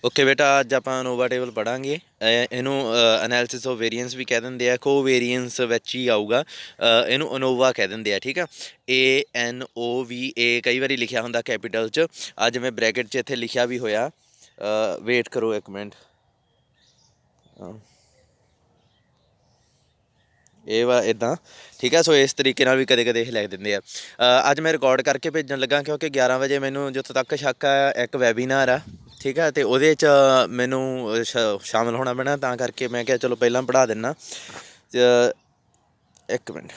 Okay ਬੇਟਾ, ਅੱਜ ਆਪਾਂ ਅਨੋਵਾ ਟੇਬਲ ਪੜ੍ਹਾਂਗੇ। ਇਹਨੂੰ ਐਨਾਲਿਸਿਸ ਆਫ ਵੇਰੀਐਂਸ ਵੀ ਕਹਿ ਦਿੰਦੇ ਆ, ਕੋਵੇਰੀਐਂਸ ਵਿੱਚ ਹੀ ਆਊਗਾ। ਇਹਨੂੰ ਅਨੋਵਾ ਕਹਿ ਦਿੰਦੇ ਆ, ਠੀਕ ਆ। ANOVA ਕਈ ਵਾਰੀ ਲਿਖਿਆ ਹੁੰਦਾ ਕੈਪੀਟਲ 'ਚ, ਅੱਜ ਮੈਂ ਬ੍ਰੈਕਟ 'ਚ ਇੱਥੇ ਲਿਖਿਆ ਵੀ ਹੋਇਆ। ਵੇਟ ਕਰੋ ਇੱਕ ਮਿੰਟ। ਇਹ ਵਾ ਇੱਦਾਂ, ਠੀਕ ਆ। ਸੋ ਇਸ ਤਰੀਕੇ ਨਾਲ ਵੀ ਕਦੇ ਕਦੇ ਇਹ ਲਿਖ ਦਿੰਦੇ ਆ। ਅੱਜ ਮੈਂ ਰਿਕਾਰਡ ਕਰਕੇ ਭੇਜਣ ਲੱਗਾ ਕਿਉਂਕਿ 11 ਵਜੇ ਮੈਨੂੰ ਜਿੱਥੋਂ ਤੱਕ ਸ਼ੱਕ ਆ ਇੱਕ ਵੈਬੀਨਾਰ ਆ, ਠੀਕ ਆ, ਅਤੇ ਉਹਦੇ 'ਚ ਮੈਨੂੰ ਸ਼ਾਮਿਲ ਹੋਣਾ ਪੈਣਾ, ਤਾਂ ਕਰਕੇ ਮੈਂ ਕਿਹਾ ਚਲੋ ਪਹਿਲਾਂ ਪੜ੍ਹਾ ਦਿੰਦਾ। ਇੱਕ ਮਿੰਟ,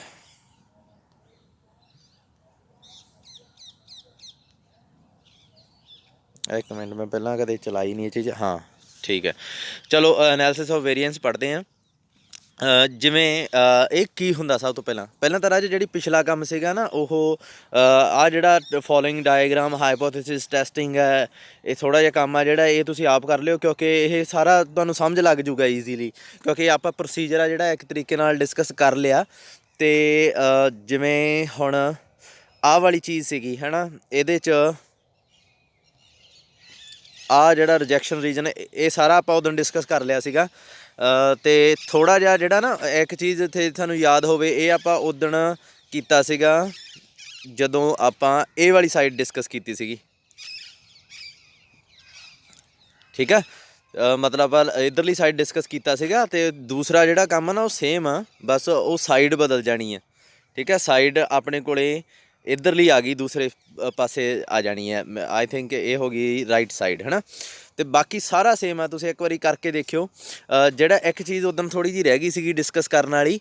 ਮੈਂ ਪਹਿਲਾਂ ਕਦੇ ਚਲਾਈ ਨਹੀਂ ਇਹ ਚੀਜ਼। ਹਾਂ ਠੀਕ ਹੈ, ਚਲੋ ਐਨਾਲਿਸਿਸ ਆਫ ਵੇਰੀਐਂਸ ਪੜ੍ਹਦੇ ਹਾਂ। ਜਿਵੇਂ ਇਹ ਕੀ ਹੁੰਦਾ, ਸਭ ਤੋਂ ਪਹਿਲਾਂ ਤਾਂ ਰਾਜ ਜਿਹੜੀ ਪਿਛਲਾ ਕੰਮ ਸੀਗਾ ਨਾ, ਉਹ ਆਹ ਜਿਹੜਾ ਫੋਲੋਇੰਗ ਡਾਇਗਰਾਮ ਹਾਈਪੋਥੇਸਿਸ ਟੈਸਟਿੰਗ ਹੈ, ਇਹ ਥੋੜ੍ਹਾ ਜਿਹਾ ਕੰਮ ਆ ਜਿਹੜਾ ਇਹ ਤੁਸੀਂ ਆਪ ਕਰ ਲਿਓ, ਕਿਉਂਕਿ ਇਹ ਸਾਰਾ ਤੁਹਾਨੂੰ ਸਮਝ ਲੱਗ ਜੂਗਾ ਈਜ਼ੀਲੀ, ਕਿਉਂਕਿ ਆਪਾਂ ਪ੍ਰੋਸੀਜਰ ਆ ਜਿਹੜਾ ਇੱਕ ਤਰੀਕੇ ਨਾਲ ਡਿਸਕਸ ਕਰ ਲਿਆ। ਅਤੇ ਜਿਵੇਂ ਹੁਣ ਆਹ ਵਾਲੀ ਚੀਜ਼ ਸੀਗੀ ਹੈ ਨਾ, ਇਹਦੇ 'ਚ ਆਹ ਜਿਹੜਾ ਰਿਜੈਕਸ਼ਨ ਰੀਜਨ ਇਹ ਸਾਰਾ ਆਪਾਂ ਉਦੋਂ ਡਿਸਕਸ ਕਰ ਲਿਆ ਸੀਗਾ। ਅਤੇ ਥੋੜ੍ਹਾ ਜਿਹਾ ਜਿਹੜਾ ਨਾ ਇੱਕ ਚੀਜ਼ ਇੱਥੇ ਤੁਹਾਨੂੰ ਯਾਦ ਹੋਵੇ, ਇਹ ਆਪਾਂ ਉਦਣ ਕੀਤਾ ਸੀਗਾ ਜਦੋਂ ਆਪਾਂ ਇਹ ਵਾਲੀ ਸਾਈਡ ਡਿਸਕਸ ਕੀਤੀ ਸੀਗੀ, ਠੀਕ ਆ। ਮਤਲਬ ਆਪਾਂ ਇੱਧਰਲੀ ਸਾਈਡ ਡਿਸਕਸ ਕੀਤਾ ਸੀਗਾ, ਅਤੇ ਦੂਸਰਾ ਜਿਹੜਾ ਕੰਮ ਆ ਨਾ ਉਹ ਸੇਮ ਆ, ਬਸ ਉਹ ਸਾਈਡ ਬਦਲ ਜਾਣੀ ਆ, ਠੀਕ ਹੈ। ਸਾਈਡ ਆਪਣੇ ਕੋਲੇ ਇੱਧਰਲੀ ਆ ਗਈ, ਦੂਸਰੇ ਪਾਸੇ ਆ ਜਾਣੀ ਹੈ। ਆਈ ਥਿੰਕ ਇਹ ਹੋ ਗਈ ਰਾਈਟ ਸਾਈਡ, ਹੈ ਨਾ। ਅਤੇ ਬਾਕੀ ਸਾਰਾ ਸੇਮ ਆ, ਤੁਸੀਂ ਇੱਕ ਵਾਰੀ ਕਰਕੇ ਦੇਖਿਓ। ਜਿਹੜਾ ਇੱਕ ਚੀਜ਼ ਉਦੋਂ ਥੋੜ੍ਹੀ ਜਿਹੀ ਰਹਿ ਗਈ ਸੀਗੀ ਡਿਸਕਸ ਕਰਨ ਵਾਲੀ,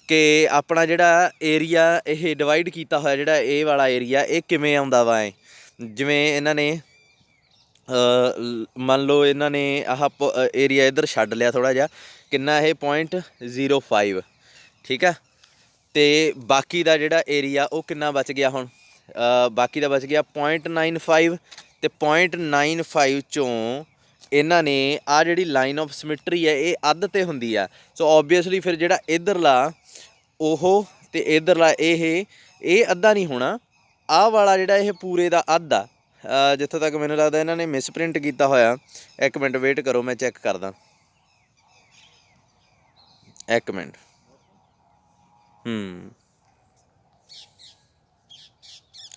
ਕਿ ਆਪਣਾ ਜਿਹੜਾ ਏਰੀਆ ਇਹ ਡਿਵਾਈਡ ਕੀਤਾ ਹੋਇਆ, ਜਿਹੜਾ ਇਹ ਵਾਲਾ ਏਰੀਆ ਇਹ ਕਿਵੇਂ ਆਉਂਦਾ ਵਾ। ਜਿਵੇਂ ਇਹਨਾਂ ਨੇ ਮੰਨ ਲਓ ਇਹਨਾਂ ਨੇ ਆਹ ਏਰੀਆ ਇੱਧਰ ਛੱਡ ਲਿਆ ਥੋੜ੍ਹਾ ਜਿਹਾ, ਕਿੰਨਾ ਇਹ 0.05, ਠੀਕ ਆ। ਅਤੇ ਬਾਕੀ ਦਾ ਜਿਹੜਾ ਏਰੀਆ ਉਹ ਕਿੰਨਾ ਬਚ ਗਿਆ ਹੁਣ, ਬਾਕੀ ਦਾ ਬਚ ਗਿਆ 0.95, ਅਤੇ 0.95 ਚੋਂ ਇਹਨਾਂ ਨੇ ਆਹ ਜਿਹੜੀ ਲਾਈਨ ਆਫ ਸਿਮਟਰੀ ਹੈ ਇਹ ਅੱਧ 'ਤੇ ਹੁੰਦੀ ਆ। ਸੋ ਓਬਵੀਅਸਲੀ ਫਿਰ ਜਿਹੜਾ ਇੱਧਰਲਾ ਉਹ ਅਤੇ ਇੱਧਰਲਾ ਇਹ ਅੱਧਾ ਨਹੀਂ ਹੋਣਾ, ਆਹ ਵਾਲਾ ਜਿਹੜਾ ਇਹ ਪੂਰੇ ਦਾ ਅੱਧ ਆ। ਜਿੱਥੋਂ ਤੱਕ ਮੈਨੂੰ ਲੱਗਦਾ ਇਹਨਾਂ ਨੇ ਮਿਸਪ੍ਰਿੰਟ ਕੀਤਾ ਹੋਇਆ। ਇੱਕ ਮਿੰਟ ਵੇਟ ਕਰੋ, ਮੈਂ ਚੈੱਕ ਕਰਦਾ, ਇੱਕ ਮਿੰਟ।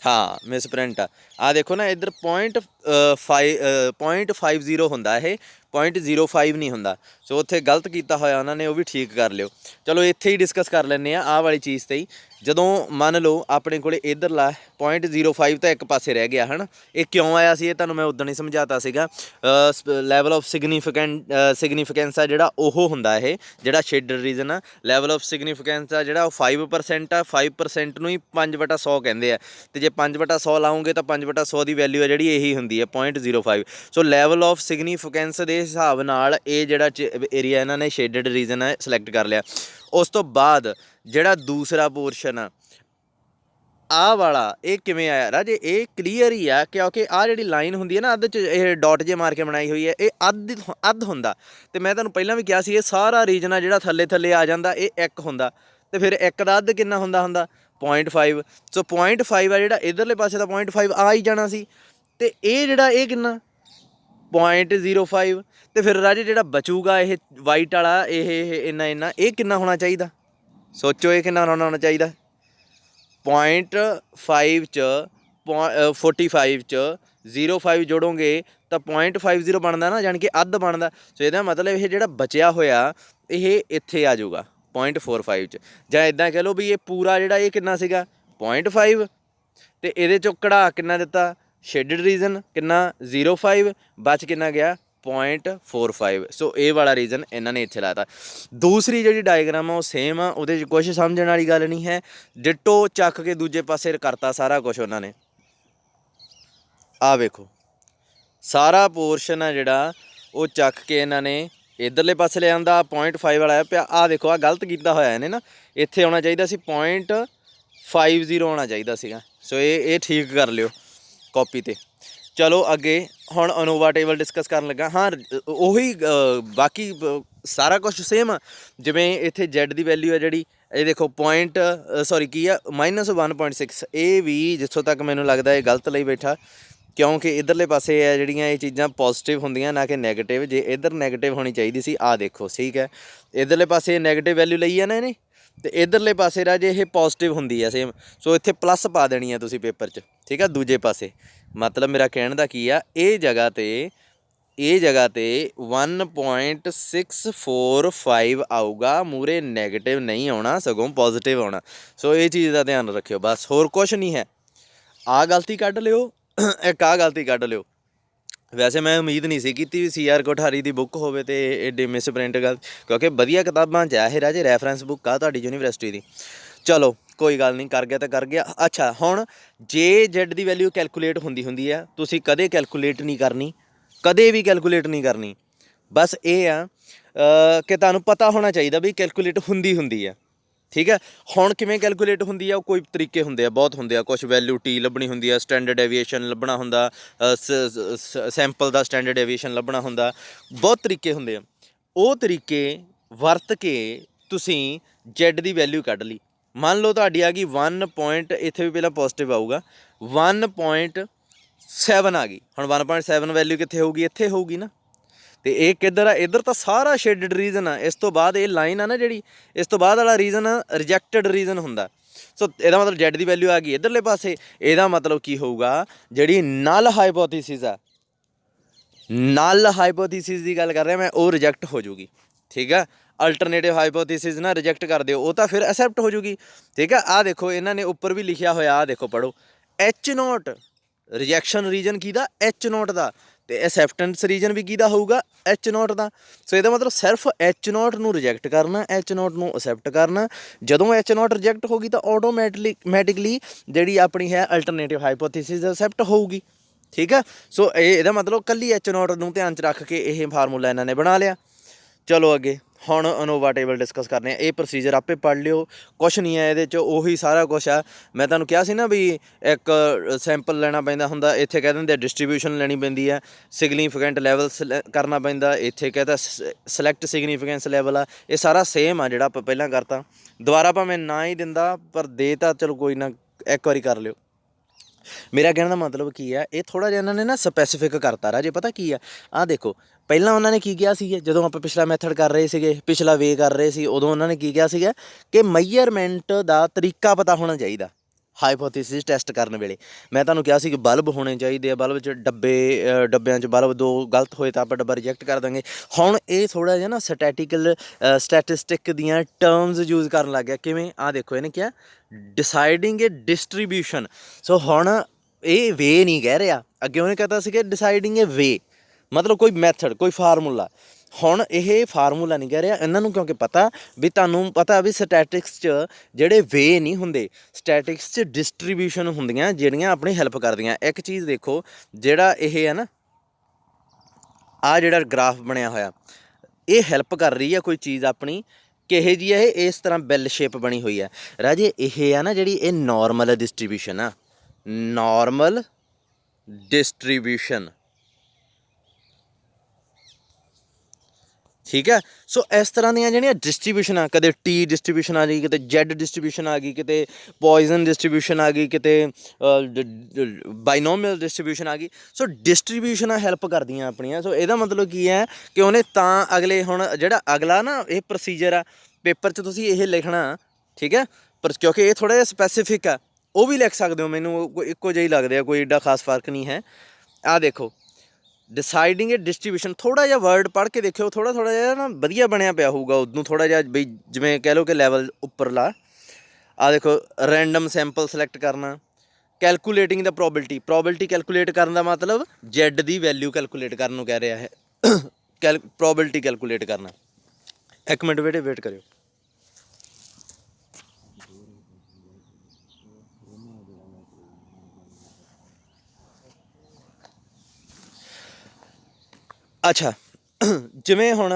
ਹਾਂ ਮਿਸਪ੍ਰਿੰਟ ਆ, ਆਹ ਦੇਖੋ ਨਾ ਇੱਧਰ 0.50 ਹੁੰਦਾ, ਇਹ 0.05 ਨਹੀਂ ਹੁੰਦਾ। ਸੋ ਉੱਥੇ ਗਲਤ ਕੀਤਾ ਹੋਇਆ ਉਹਨਾਂ ਨੇ, ਉਹ ਵੀ ਠੀਕ ਕਰ ਲਿਓ। ਚਲੋ ਇੱਥੇ ਹੀ ਡਿਸਕਸ ਕਰ ਲੈਂਦੇ ਹਾਂ ਆਹ ਵਾਲੀ ਚੀਜ਼ 'ਤੇ ਹੀ। ਜਦੋਂ ਮੰਨ ਲਓ ਆਪਣੇ ਕੋਲ ਇੱਧਰਲਾ 0.05 ਤਾਂ ਇੱਕ ਪਾਸੇ ਰਹਿ ਗਿਆ, ਹੈ ਨਾ। ਇਹ ਕਿਉਂ ਆਇਆ ਸੀ ਇਹ ਤੁਹਾਨੂੰ ਮੈਂ ਉਦੋਂ ਹੀ ਸਮਝਾਤਾ ਸੀਗਾ। ਲੈਵਲ ਆਫ ਸਿਗਨੀਫਿਕੈਂਸ ਆ ਜਿਹੜਾ ਉਹ ਹੁੰਦਾ, ਇਹ ਜਿਹੜਾ ਸ਼ੇਡਡ ਰੀਜਨ ਆ, ਲੈਵਲ ਆਫ ਸਿਗਨੀਫਿਕੈਂਸ ਆ ਜਿਹੜਾ ਉਹ 5% ਆ। 5% ਨੂੰ ਹੀ 5/100 ਕਹਿੰਦੇ ਆ, ਅਤੇ ਜੇ 5/100 ਲਾਉਂਗੇ ਤਾਂ 5/100 ਦੀ ਵੈਲਿਊ ਆ ਜਿਹੜੀ ਇਹੀ ਹੁੰਦੀ ਹੈ 0.05। ਸੋ ਲੈਵਲ ਆਫ ਸਿਗਨੀਫਿਕੈਂਸ ਦੇ ਹਿਸਾਬ ਨਾਲ ਇਹ ਜਿਹੜਾ ਏਰੀਆ ਇਹਨਾਂ ਨੇ ਸ਼ੇਡਡ ਰੀਜਨ ਹੈ ਸਿਲੈਕਟ ਕਰ ਲਿਆ। ਉਸ ਤੋਂ ਬਾਅਦ ਜਿਹੜਾ ਦੂਸਰਾ ਪੋਰਸ਼ਨ ਆ ਆਹ ਵਾਲਾ, ਇਹ ਕਿਵੇਂ ਆਇਆ ਰਾਜੇ, ਇਹ ਕਲੀਅਰ ਹੀ ਆ, ਕਿਉਂਕਿ ਆਹ ਜਿਹੜੀ ਲਾਈਨ ਹੁੰਦੀ ਹੈ ਨਾ ਅੱਧ 'ਚ, ਇਹ ਡਾਟ ਜੇ ਮਾਰ ਕੇ ਬਣਾਈ ਹੋਈ ਹੈ, ਇਹ ਅੱਧ ਹੁੰਦਾ। ਅਤੇ ਮੈਂ ਤੁਹਾਨੂੰ ਪਹਿਲਾਂ ਵੀ ਕਿਹਾ ਸੀ ਇਹ ਸਾਰਾ ਰੀਜਨ ਆ ਜਿਹੜਾ ਥੱਲੇ ਥੱਲੇ ਆ ਜਾਂਦਾ ਇਹ 1 ਹੁੰਦਾ, ਅਤੇ ਫਿਰ 1 ਦਾ ਅੱਧ ਕਿੰਨਾ ਹੁੰਦਾ 0.5। ਸੋ 0.5 ਆ ਜਿਹੜਾ ਇੱਧਰਲੇ ਪਾਸੇ ਦਾ 0.5 ਆ ਹੀ ਜਾਣਾ ਸੀ, ਅਤੇ ਇਹ ਜਿਹੜਾ ਇਹ ਕਿੰਨਾ 0.05। ਅਤੇ ਫਿਰ ਰਾਜੇ ਜਿਹੜਾ ਬਚੂਗਾ ਇਹ ਵਾਈਟ ਵਾਲਾ ਇਹ ਇੰਨਾ ਇਹ ਕਿੰਨਾ ਹੋਣਾ ਚਾਹੀਦਾ, ਸੋਚੋ ਇਹ ਕਿੰਨਾ ਹੋਣਾ ਚਾਹੀਦਾ। 0.5 'ਚ 45 'ਚ 0.5 ਜੋੜੋਗੇ ਤਾਂ 0.50 ਬਣਦਾ ਨਾ, ਜਾਣੀ ਕਿ ਅੱਧ ਬਣਦਾ। ਸੋ ਇਹਦਾ ਮਤਲਬ ਇਹ ਜਿਹੜਾ ਬਚਿਆ ਹੋਇਆ ਇਹ ਇੱਥੇ ਆ ਜਾਊਗਾ 0.45 'ਚ, ਜਾਂ ਇੱਦਾਂ ਕਹਿ ਲਓ ਵੀ ਇਹ ਪੂਰਾ ਜਿਹੜਾ ਇਹ ਕਿੰਨਾ ਸੀਗਾ 0.5, ਅਤੇ ਇਹਦੇ 'ਚੋਂ ਕਢਾ ਕਿੰਨਾ ਦਿੱਤਾ ਸ਼ੇਡਡ ਰੀਜਨ ਕਿੰਨਾ 0.5, ਬਚ ਕਿੰਨਾ ਗਿਆ 0.45। ਸੋ ਇਹ ਵਾਲਾ ਰੀਜ਼ਨ ਇਹਨਾਂ ਨੇ ਇੱਥੇ ਲਾਤਾ। ਦੂਸਰੀ ਜਿਹੜੀ ਡਾਇਗਰਾਮ ਆ ਉਹ ਸੇਮ ਆ, ਉਹਦੇ 'ਚ ਕੁਛ ਸਮਝਣ ਵਾਲੀ ਗੱਲ ਨਹੀਂ ਹੈ, ਡਿਟੋ ਚੱਕ ਕੇ ਦੂਜੇ ਪਾਸੇ ਕਰਤਾ ਸਾਰਾ ਕੁਛ ਉਹਨਾਂ ਨੇ। ਆਹ ਵੇਖੋ ਸਾਰਾ ਪੋਰਸ਼ਨ ਆ ਜਿਹੜਾ ਉਹ ਚੱਕ ਕੇ ਇਹਨਾਂ ਨੇ ਇੱਧਰਲੇ ਪਾਸੇ ਲਿਆਂਦਾ, 0.5 ਵਾਲਾ ਆਇਆ ਪਿਆ। ਆਹ ਦੇਖੋ ਆਹ ਗਲਤ ਕੀਤਾ ਹੋਇਆ ਇਹਨੇ ਨਾ, ਇੱਥੇ ਆਉਣਾ ਚਾਹੀਦਾ ਸੀ 0.50 ਆਉਣਾ ਚਾਹੀਦਾ ਸੀਗਾ। ਸੋ ਇਹ ਠੀਕ ਕਰ ਲਿਓ ਕਾਪੀ 'ਤੇ। ਚਲੋ ਅੱਗੇ ਹੁਣ ਅਨੋਵਾ ਟੇਬਲ ਡਿਸਕਸ ਕਰਨ ਲੱਗਾ। ਹਾਂ ਉਹੀ ਬਾਕੀ ਸਾਰਾ ਕੁਛ ਸੇਮ ਆ। ਜਿਵੇਂ ਇੱਥੇ ਜ਼ੈਡ ਦੀ ਵੈਲਿਊ ਹੈ ਜਿਹੜੀ, ਇਹ ਦੇਖੋ ਕੀ ਆ -1.6, ਇਹ ਵੀ ਜਿੱਥੋਂ ਤੱਕ ਮੈਨੂੰ ਲੱਗਦਾ ਇਹ ਗਲਤ ਲਈ ਬੈਠਾ, ਕਿਉਂਕਿ ਇੱਧਰਲੇ ਪਾਸੇ ਹੈ ਜਿਹੜੀਆਂ ਇਹ ਚੀਜ਼ਾਂ ਪੋਜ਼ਿਟਿਵ ਹੁੰਦੀਆਂ ਨਾ ਕਿ ਨੈਗੇਟਿਵ। ਜੇ ਇੱਧਰ ਨੈਗੇਟਿਵ ਹੋਣੀ ਚਾਹੀਦੀ ਸੀ, ਆਹ ਦੇਖੋ ਠੀਕ ਹੈ, ਇੱਧਰਲੇ ਪਾਸੇ ਨੈਗੇਟਿਵ ਵੈਲਿਊ ਲਈ ਹੈ ਨਾ ਇਹਨੇ, ਤੇ ਇੱਧਰਲੇ ਪਾਸੇ ਰਾਜੇ ਇਹ ਪੋਜ਼ਿਟਿਵ ਹੁੰਦੀ ਆ ਸੇਮ। ਸੋ ਇੱਥੇ ਪਲੱਸ ਪਾ ਦੇਣੀ ਆ ਤੁਸੀਂ ਪੇਪਰ 'ਚ, ਠੀਕ ਆ, ਦੂਜੇ ਪਾਸੇ। ਮਤਲਬ ਮੇਰਾ ਕਹਿਣ ਦਾ ਕੀ ਆ, ਇਹ ਜਗ੍ਹਾ 'ਤੇ 1.645 ਆਊਗਾ, ਮੂਰੇ ਨੈਗੇਟਿਵ ਨਹੀਂ ਆਉਣਾ, ਸਗੋਂ ਪੋਜ਼ਿਟਿਵ ਆਉਣਾ। ਸੋ ਇਹ ਚੀਜ਼ ਦਾ ਧਿਆਨ ਰੱਖਿਓ ਬਸ, ਹੋਰ ਕੁਛ ਨਹੀਂ ਹੈ। ਆਹ ਗਲਤੀ ਕੱਢ ਲਿਓ, ਇੱਕ ਆਹ ਗਲਤੀ ਕੱਢ ਲਿਓ। ਵੈਸੇ ਮੈਂ ਉਮੀਦ ਨਹੀਂ ਸੀ ਕੀਤੀ ਵੀ CR ਕੋਠਾਰੀ ਦੀ ਬੁੱਕ ਹੋਵੇ ਅਤੇ ਐਡੇ ਮਿਸਪ੍ਰਿੰਟ ਗੱਲ, ਕਿਉਂਕਿ ਵਧੀਆ ਕਿਤਾਬਾਂ 'ਚ ਆ ਇਹ ਰਾਜੇ, ਰੈਫਰੈਂਸ ਬੁੱਕ ਆ ਤੁਹਾਡੀ ਯੂਨੀਵਰਸਿਟੀ ਦੀ। ਚਲੋ ਕੋਈ ਗੱਲ ਨਹੀਂ, ਕਰ ਗਿਆ ਤਾਂ ਕਰ ਗਿਆ। ਅੱਛਾ, ਹੁਣ ਜੇ Z ਦੀ ਵੈਲਿਊ ਕੈਲਕੂਲੇਟ ਹੁੰਦੀ ਆ, ਤੁਸੀਂ ਕਦੇ ਕੈਲਕੂਲੇਟ ਨਹੀਂ ਕਰਨੀ, ਕਦੇ ਵੀ ਕੈਲਕੂਲੇਟ ਨਹੀਂ ਕਰਨੀ। ਬਸ ਇਹ ਆ ਕਿ ਤੁਹਾਨੂੰ ਪਤਾ ਹੋਣਾ ਚਾਹੀਦਾ ਵੀ ਕੈਲਕੂਲੇਟ ਹੁੰਦੀ ਆ, ਠੀਕ ਹੈ। ਹੁਣ ਕਿਵੇਂ ਕੈਲਕੂਲੇਟ ਹੁੰਦੀ ਆ, ਉਹ ਕੋਈ ਤਰੀਕੇ ਹੁੰਦੇ ਆ, ਬਹੁਤ ਹੁੰਦੇ ਆ। ਕੁਛ ਵੈਲਿਊ T ਲੱਭਣੀ ਹੁੰਦੀ ਆ, ਸਟੈਂਡਰਡ ਐਵੀਏਸ਼ਨ ਲੱਭਣਾ ਹੁੰਦਾ, ਸੈਂਪਲ ਦਾ ਸਟੈਂਡਰਡ ਐਵੀਏਸ਼ਨ ਲੱਭਣਾ ਹੁੰਦਾ, ਬਹੁਤ ਤਰੀਕੇ ਹੁੰਦੇ ਆ। ਉਹ ਤਰੀਕੇ ਵਰਤ ਕੇ ਤੁਸੀਂ Z ਦੀ ਵੈਲਿਊ ਕੱਢ ਲਈ। ਮੰਨ ਲਓ ਤੁਹਾਡੀ ਆ ਗਈ 1 ਇੱਥੇ ਵੀ ਪਹਿਲਾਂ ਪੋਜ਼ੀਟਿਵ ਆਊਗਾ, 1.7 ਆ ਗਈ। ਹੁਣ 1.7 ਵੈਲਿਊ ਕਿੱਥੇ ਹੋਊਗੀ, ਇੱਥੇ ਹੋਊਗੀ ਨਾ। ਅਤੇ ਇਹ ਕਿੱਧਰ ਆ, ਇੱਧਰ ਤਾਂ ਸਾਰਾ ਸ਼ੇਡਡ ਰੀਜਨ ਆ। ਇਸ ਤੋਂ ਬਾਅਦ ਇਹ ਲਾਈਨ ਆ ਨਾ ਜਿਹੜੀ, ਇਸ ਤੋਂ ਬਾਅਦ ਵਾਲਾ ਰੀਜਨ ਰਿਜੈਕਟਡ ਰੀਜਨ ਹੁੰਦਾ। ਸੋ ਇਹਦਾ ਮਤਲਬ Z ਦੀ ਵੈਲਿਊ ਆ ਗਈ ਇੱਧਰਲੇ ਪਾਸੇ। ਇਹਦਾ ਮਤਲਬ ਕੀ ਹੋਊਗਾ, ਜਿਹੜੀ ਨਲ ਹਾਈਪੋਥੀਸਿਸ ਆ, ਨਲ ਹਾਈਪੋਥੀਸਿਸ ਦੀ ਗੱਲ ਕਰ ਰਿਹਾ ਮੈਂ, ਉਹ ਰਿਜੈਕਟ ਹੋ ਜੂਗੀ, ਠੀਕ ਆ। ਅਲਟਰਨੇਟਿਵ ਹਾਈਪੋਥੀਸਿਸ ਨਾ ਰਿਜੈਕਟ ਕਰ ਦਿਓ, ਉਹ ਤਾਂ ਫਿਰ ਐਕਸੈਪਟ ਹੋ ਜੂਗੀ, ਠੀਕ ਆ। ਆਹ ਦੇਖੋ ਇਹਨਾਂ ਨੇ ਉੱਪਰ ਵੀ ਲਿਖਿਆ ਹੋਇਆ, ਆਹ ਦੇਖੋ ਪੜ੍ਹੋ, H0 ਰਿਜੈਕਸ਼ਨ ਰੀਜਨ ਕਿਹਦਾ, H0 ਦਾ, ਅਤੇ ਐਕਸੈਪਟੈਂਸ ਰੀਜਨ ਵੀ ਕਿਹਦਾ ਹੋਊਗਾ, H0 ਦਾ। ਸੋ ਇਹਦਾ ਮਤਲਬ ਸਿਰਫ H0 ਨੂੰ ਰਿਜੈਕਟ ਕਰਨਾ, H0 ਨੂੰ ਅਸੈਪਟ ਕਰਨਾ। ਜਦੋਂ H0 ਰਿਜੈਕਟ ਹੋ ਗਈ ਤਾਂ ਆਟੋਮੈਟਿਕਲੀ ਜਿਹੜੀ ਆਪਣੀ ਹੈ ਅਲਟਰਨੇਟਿਵ ਹਾਈਪੋਥੀਸਿਸ ਅਸੈਪਟ ਹੋਊਗੀ, ਠੀਕ ਆ। ਸੋ ਇਹਦਾ ਮਤਲਬ ਕੱਲੀ H0 ਨੂੰ ਧਿਆਨ 'ਚ ਰੱਖ ਕੇ ਇਹ ਫਾਰਮੂਲਾ ਇਹਨਾਂ ਨੇ ਬਣਾ ਲਿਆ। ਚਲੋ ਅੱਗੇ ਹੁਣ ਅਨੋਵਾ ਟੇਬਲ ਡਿਸਕਸ ਕਰਦੇ ਹਾਂ। ਇਹ ਪ੍ਰੋਸੀਜਰ ਆਪੇ ਪੜ੍ਹ ਲਿਓ, ਕੁਛ ਨਹੀਂ ਹੈ ਇਹਦੇ 'ਚ, ਉਹੀ ਸਾਰਾ ਕੁਛ ਆ। ਮੈਂ ਤੁਹਾਨੂੰ ਕਿਹਾ ਸੀ ਨਾ ਵੀ ਇੱਕ ਸੈਂਪਲ ਲੈਣਾ ਪੈਂਦਾ ਹੁੰਦਾ, ਇੱਥੇ ਕਹਿ ਦਿੰਦੇ ਡਿਸਟਰੀਬਿਊਸ਼ਨ ਲੈਣੀ ਪੈਂਦੀ ਆ, ਸਿਗਨੀਫੀਕੈਂਟ ਲੈਵਲ ਕਰਨਾ ਪੈਂਦਾ, ਇੱਥੇ ਕਹਿੰਦਾ ਸਿਲੈਕਟ ਸਿਗਨੀਫੀਕੈਂਸ ਲੈਵਲ ਆ। ਇਹ ਸਾਰਾ ਸੇਮ ਆ ਜਿਹੜਾ ਆਪਾਂ ਪਹਿਲਾਂ ਕਰਤਾ। ਦੁਬਾਰਾ ਭਾਵੇਂ ਨਾ ਹੀ ਦਿੰਦਾ, ਪਰ ਦੇ ਤਾਂ ਚਲੋ ਕੋਈ ਨਾ, ਇੱਕ ਵਾਰੀ ਕਰ ਲਿਓ। ਮੇਰਾ ਕਹਿਣ ਦਾ ਮਤਲਬ ਕੀ ਆ, ਇਹ ਥੋੜ੍ਹਾ ਜਿਹਾ ਇਹਨਾਂ ਨੇ ਨਾ ਸਪੈਸੀਫਿਕ ਕਰਤਾ ਰਾਜੇ। ਪਤਾ ਕੀ ਆ, ਆਹ ਦੇਖੋ ਪਹਿਲਾਂ ਉਹਨਾਂ ਨੇ ਕੀ ਕਿਹਾ ਸੀਗਾ, ਜਦੋਂ ਆਪਾਂ ਪਿਛਲਾ ਮੈਥਡ ਕਰ ਰਹੇ ਸੀਗੇ, ਪਿਛਲਾ ਵੇ ਕਰ ਰਹੇ ਸੀ, ਉਦੋਂ ਉਹਨਾਂ ਨੇ ਕੀ ਕਿਹਾ ਸੀਗਾ ਕਿ ਮੈਜ਼ਰਮੈਂਟ ਦਾ ਤਰੀਕਾ ਪਤਾ ਹੋਣਾ ਚਾਹੀਦਾ ਹਾਈਪੋਥੀਸਿਸ ਟੈਸਟ ਕਰਨ ਵੇਲੇ। ਮੈਂ ਤੁਹਾਨੂੰ ਕਿਹਾ ਸੀ ਕਿ ਬਲਬ ਹੋਣੇ ਚਾਹੀਦੇ ਆ, ਬਲਬ 'ਚ ਡੱਬਿਆਂ 'ਚ ਬਲਬ 2 ਗਲਤ ਹੋਏ ਤਾਂ ਆਪਾਂ ਡੱਬਾ ਰਿਜੈਕਟ ਕਰ ਦਾਂਗੇ। ਹੁਣ ਇਹ ਥੋੜ੍ਹਾ ਜਿਹਾ ਨਾ ਸਟੈਟਿਸਟਿਕ ਦੀਆਂ ਟਰਮਸ ਯੂਜ਼ ਕਰਨ ਲੱਗ ਗਿਆ। ਕਿਵੇਂ, ਆਹ ਦੇਖੋ ਇਹਨੇ ਕਿਹਾ ਡਿਸਾਈਡਿੰਗ ਏ ਡਿਸਟਰੀਬਿਊਸ਼ਨ। ਸੋ ਹੁਣ ਇਹ ਵੇ ਨਹੀਂ ਕਹਿ ਰਿਹਾ, ਅੱਗੇ ਉਹਨੇ ਕਹਤਾ ਸੀ ਕਿ ਡਿਸਾਈਡਿੰਗ ਏ ਵੇ, ਮਤਲਬ ਕੋਈ ਮੈਥਡ, ਕੋਈ ਫਾਰਮੂਲਾ। ਹੁਣ ਇਹ ਫਾਰਮੂਲਾ ਨਹੀਂ ਕਹਿ ਰਿਹਾ ਇਹਨਾਂ ਨੂੰ, ਕਿਉਂਕਿ ਪਤਾ ਵੀ ਤੁਹਾਨੂੰ ਪਤਾ ਵੀ ਸਟੈਟਿਕਸ 'ਚ ਜਿਹੜੇ ਵੇ ਨਹੀਂ ਹੁੰਦੇ, ਸਟੈਟਿਕਸ 'ਚ ਡਿਸਟਰੀਬਿਊਸ਼ਨ ਹੁੰਦੀਆਂ ਜਿਹੜੀਆਂ ਆਪਣੀ ਹੈਲਪ ਕਰਦੀਆਂ। ਇੱਕ ਚੀਜ਼ ਦੇਖੋ, ਜਿਹੜਾ ਇਹ ਹੈ ਨਾ, ਆਹ ਜਿਹੜਾ ਗ੍ਰਾਫ ਬਣਿਆ ਹੋਇਆ, ਇਹ ਹੈਲਪ ਕਰ ਰਹੀ ਹੈ ਕੋਈ ਚੀਜ਼ ਆਪਣੀ, ਕਿਹੇ ਜੀ ਇਹ ਇਸ ਤਰ੍ਹਾਂ ਬੈਲ ਸ਼ੇਪ ਬਣੀ ਹੋਈ ਹੈ ਰਾਜੇ। ਇਹ ਆ ਨਾ ਜਿਹੜੀ, ਇਹ ਨੋਰਮਲ ਡਿਸਟਰੀਬਿਊਸ਼ਨ ਆ, ਨੋਰਮਲ ਡਿਸਟਰੀਬਿਊਸ਼ਨ, ਠੀਕ ਹੈ। ਸੋ ਇਸ ਤਰ੍ਹਾਂ ਦੀਆਂ ਜਿਹੜੀਆਂ ਡਿਸਟਰੀਬਿਊਸ਼ਨ ਆ, ਕਦੇ T ਡਿਸਟਰੀਬਿਊਸ਼ਨ ਆ ਗਈ, ਕਿਤੇ Z ਡਿਸਟਰੀਬਿਊਸ਼ਨ ਆ ਗਈ, ਕਿਤੇ ਪੋਇਜ਼ਨ ਡਿਸਟਰੀਬਿਊਸ਼ਨ ਆ ਗਈ, ਕਿਤੇ ਬਾਈਨੋਮੀਅਲ ਡਿਸਟਰੀਬਿਊਸ਼ਨ ਆ ਗਈ। ਸੋ ਡਿਸਟਰੀਬਿਊਸ਼ਨਾਂ ਹੈਲਪ ਕਰਦੀਆਂ ਆਪਣੀਆਂ। ਸੋ ਇਹਦਾ ਮਤਲਬ ਕੀ ਹੈ ਕਿ ਉਹਨੇ ਤਾਂ ਅਗਲੇ, ਹੁਣ ਜਿਹੜਾ ਅਗਲਾ ਨਾ ਇਹ ਪ੍ਰੋਸੀਜਰ ਆ, ਪੇਪਰ 'ਚ ਤੁਸੀਂ ਇਹ ਲਿਖਣਾ, ਠੀਕ ਹੈ। ਪਰ ਕਿਉਂਕਿ ਇਹ ਥੋੜ੍ਹਾ ਜਿਹਾ ਸਪੈਸੀਫਿਕ ਆ, ਉਹ ਵੀ ਲਿਖ ਸਕਦੇ ਹੋ, ਮੈਨੂੰ ਇੱਕੋ ਜਿਹੇ ਹੀ ਲੱਗਦੇ ਆ, ਕੋਈ ਏਡਾ ਖਾਸ ਫਰਕ ਨਹੀਂ ਹੈ। ਆਹ ਦੇਖੋ ਡਿਸਾਈਡਿੰਗ ਏ ਡਿਸਟਰੀਬਿਊਸ਼ਨ, ਥੋੜ੍ਹਾ ਜਿਹਾ ਵਰਡ ਪੜ੍ਹ ਕੇ ਦੇਖਿਓ, ਥੋੜ੍ਹਾ ਜਿਹਾ ਨਾ ਵਧੀਆ ਬਣਿਆ ਪਿਆ ਹੋਊਗਾ ਉਦੋਂ, ਥੋੜ੍ਹਾ ਜਿਹਾ ਬਈ ਜਿਵੇਂ ਕਹਿ ਲਓ ਕਿ ਲੈਵਲ ਉੱਪਰਲਾ। ਆਹ ਦੇਖੋ ਰੈਂਡਮ ਸੈਂਪਲ ਸਿਲੈਕਟ ਕਰਨਾ, ਕੈਲਕੂਲੇਟਿੰਗ ਦਾ ਪ੍ਰੋਬਿਲਿਟੀ ਕੈਲਕੂਲੇਟ ਕਰਨ ਦਾ ਮਤਲਬ Z ਦੀ ਵੈਲਿਊ ਕੈਲਕੂਲੇਟ ਕਰਨ ਨੂੰ ਕਹਿ ਰਿਹਾ ਹੈ, ਪ੍ਰੋਬਿਲਿਟੀ ਕੈਲਕੂਲੇਟ ਕਰਨਾ। ਇੱਕ ਮਿੰਟ ਵੇਟ ਕਰਿਓ। ਅੱਛਾ, ਜਿਵੇਂ ਹੁਣ